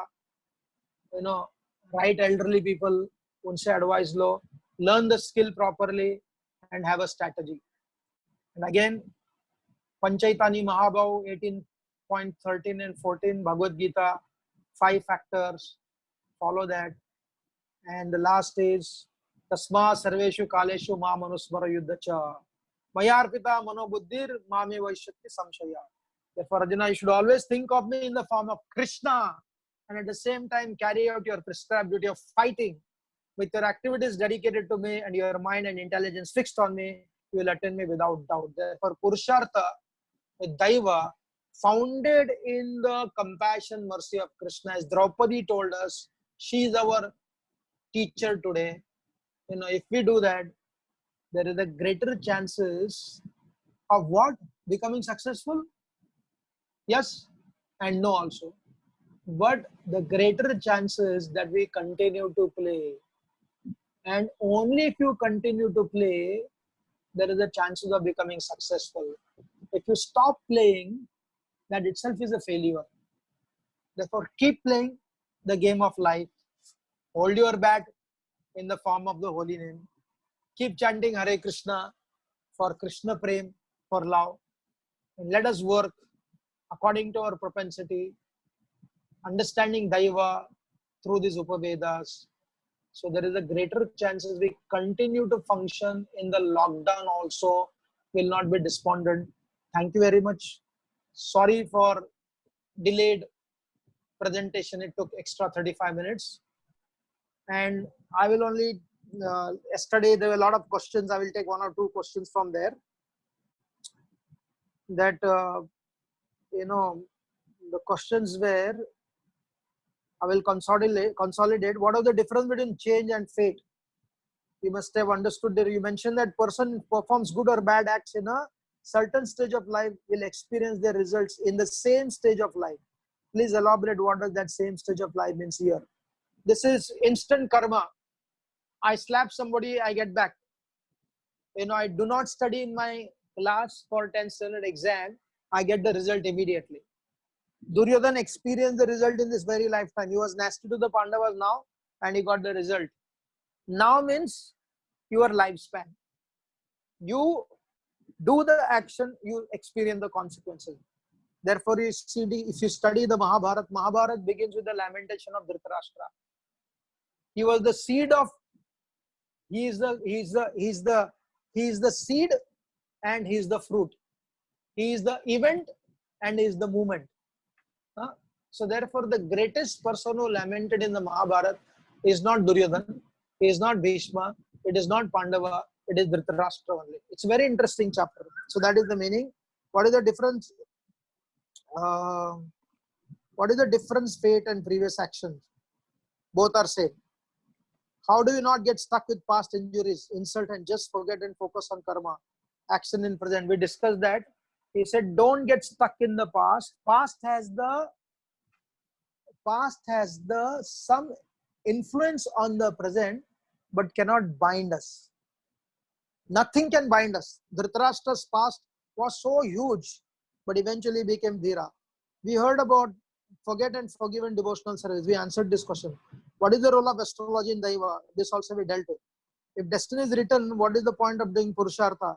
right elderly people, unse advice lo, learn the skill properly and have a strategy. And again, Panchaitani Mahabhav 18.13 and 14, Bhagavad Gita, 5 factors, follow that. And the last is Tasma Sarveshu Kaleshu Ma Manusmara Yuddhacha Mayarpita Manobuddhir Mame Vaishakti Samshaya. Therefore, Arjuna, you should always think of me in the form of Krishna, and at the same time carry out your prescribed duty of fighting with your activities dedicated to me and your mind and intelligence fixed on me. You will attain me without doubt. Therefore, Purushartha with Daiva founded in the compassion, mercy of Krishna. As Draupadi told us, she is our teacher today. If we do that, there is a greater chances of what? Becoming successful? Yes and no also. But the greater chances that we continue to play. And only if you continue to play, there is a chances of becoming successful. If you stop playing, that itself is a failure. Therefore, keep playing the game of life. Hold your bat in the form of the holy name. Keep chanting Hare Krishna for Krishna Prem, for love. And let us work according to our propensity, understanding Daiva through these Upavedas. So there is a greater chances we continue to function in the lockdown also, will not be despondent. Thank you very much. Sorry for delayed presentation. It took extra 35 minutes. And I will only, yesterday there were a lot of questions. I will take one or two questions from there. That, the questions were, I will consolidate. What are the difference between change and fate? You must have understood that you mentioned that person performs good or bad acts in a certain stage of life will experience their results in the same stage of life. Please elaborate what does that same stage of life means here. This is instant karma. I slap somebody, I get back. I do not study in my class for 10th standard exam, I get the result immediately. Duryodhan experienced the result in this very lifetime. He was nasty to the Pandavas now and he got the result. Now means your lifespan. You do the action, you experience the consequences. Therefore, if you study the Mahabharata begins with the lamentation of Dhritarashtra. He was the seed of, he is the seed and he is the fruit. He is the event and he is the movement. So therefore, the greatest person who lamented in the Mahabharata is not Duryodhan, he is not Bhishma, it is not Pandava, it is Dhritarashtra only. It's a very interesting chapter. So that is the meaning. What is the difference? What is the difference, fate and previous actions? Both are same. How do you not get stuck with past injuries, insult, and just forget and focus on karma? Action in present. We discussed that. He said, don't get stuck in the past. Past has some influence on the present, but cannot bind us. Nothing can bind us. Dhritarashtra's past was so huge, but eventually became Dhira. We heard about forget and forgive and devotional service. We answered this question. What is the role of astrology in Daiva? This also we dealt with. If destiny is written, what is the point of doing Purushartha?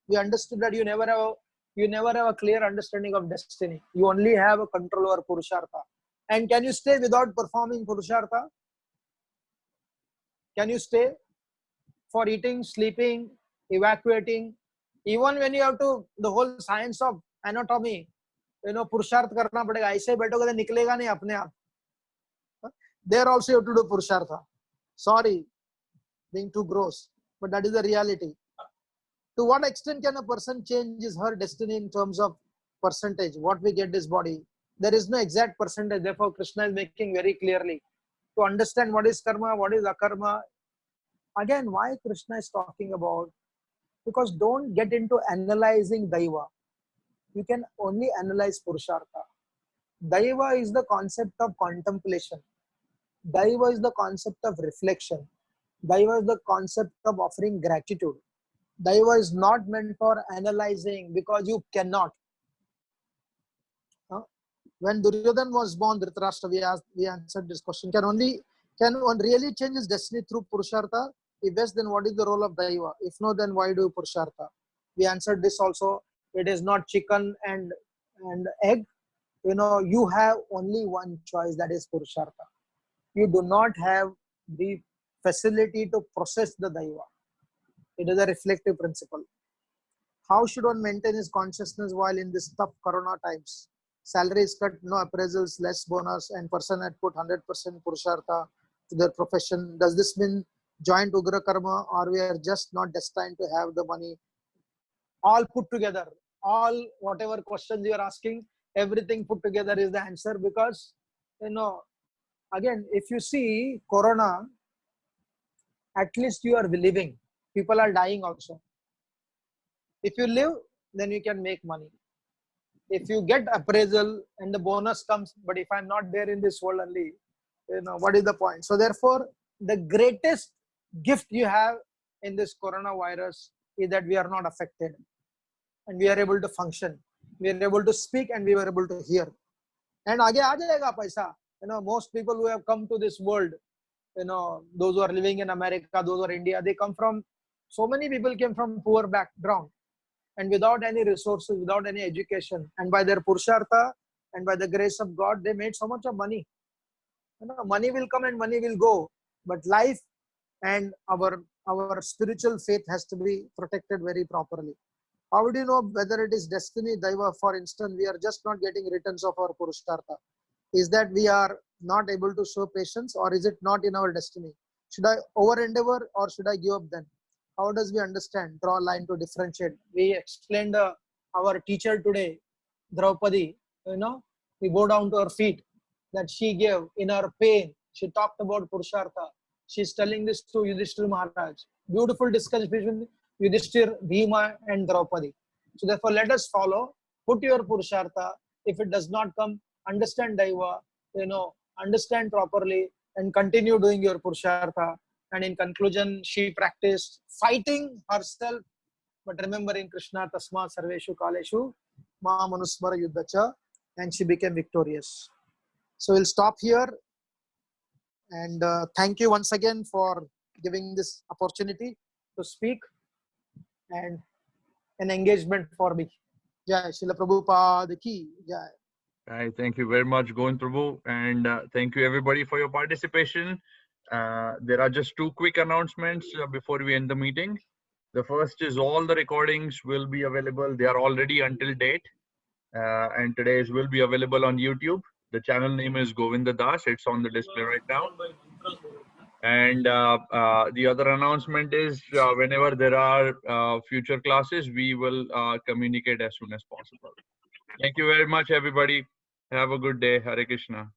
We understood that you never have a clear understanding of destiny. You only have a control over Purushartha. And can you stay without performing Purushartha? Can you stay for eating, sleeping, evacuating? Even when you have to, the whole science of anatomy, पुरुषार्थ करना पड़ेगा. ऐसे बैठोगे तो निकलेगा नहीं अपने आप. There also you have to do purushartha. Sorry, being too gross, but that is the reality. To what extent can a person change her destiny in terms of percentage? What we get is body. There is no exact percentage. Therefore, Krishna is making very clearly to understand what is karma, what is akarma. Again, why Krishna is talking about? Because don't get into analyzing Daiva. You can only analyze Purushartha. Daiva is the concept of contemplation. Daiva is the concept of reflection. Daiva is the concept of offering gratitude. Daiva is not meant for analyzing because you cannot. When Duryodhan was born, Dhritarashtra, we answered this question. Can one really change his destiny through Purushartha? If yes, then what is the role of Daiva? If no, then why do Purushartha? We answered this also. It is not chicken and egg. You have only one choice, that is Purushartha. You do not have the facility to process the Daiva. It is a reflective principle. How should one maintain his consciousness while in this tough corona times? Salary is cut, no appraisals, less bonus, and person had put 100% Purushartha to their profession. Does this mean joint Ugra Karma, or we are just not destined to have the money? All put together, all whatever questions you are asking, everything put together is the answer, because again, if you see corona, at least you are living. People are dying also. If you live, then you can make money. If you get appraisal and the bonus comes, but if I'm not there in this world only, what is the point? So therefore, the greatest gift you have in this coronavirus is that we are not affected and we are able to function. We are able to speak and we were able to hear. And aage aa jayega paisa. Most people who have come to this world, those who are living in America, those who are India, they come from, so many people came from poor background and without any resources, without any education, and by their purushartha and by the grace of God, they made so much of money. Money will come and money will go, but life and our spiritual faith has to be protected very properly. How do you know whether it is destiny, Daiva? For instance, we are just not getting returns of our purushartha. Is that we are not able to show patience, or is it not in our destiny? Should I over endeavor or should I give up then? How does we understand, draw a line to differentiate? We explained our teacher today, Draupadi, we bow down to her feet, that she gave in her pain. She talked about Purushartha. She's telling this to Yudhishthir Maharaj. Beautiful discussion between Yudhishthir, Bhima and Draupadi. So therefore, let us follow, put your Purushartha. If it does not come, understand Daiva, understand properly and continue doing your Purushartha. And in conclusion, she practiced fighting herself, but remembering Krishna, Tasma Sarveshu Kaleshu, Ma Manusmara Yuddhacha, and she became victorious. So we'll stop here. And thank you once again for giving this opportunity to speak and an engagement for me. Jai Srila Prabhupada ki Jai. Right, thank you very much, Govind Prabhu, and thank you everybody for your participation. There are just two quick announcements before we end the meeting. The first is all the recordings will be available. They are already until date, and today's will be available on YouTube. The channel name is Govinda Das. It's on the display right now. And the other announcement is whenever there are future classes, we will communicate as soon as possible. Thank you very much, everybody. Have a good day. Hare Krishna.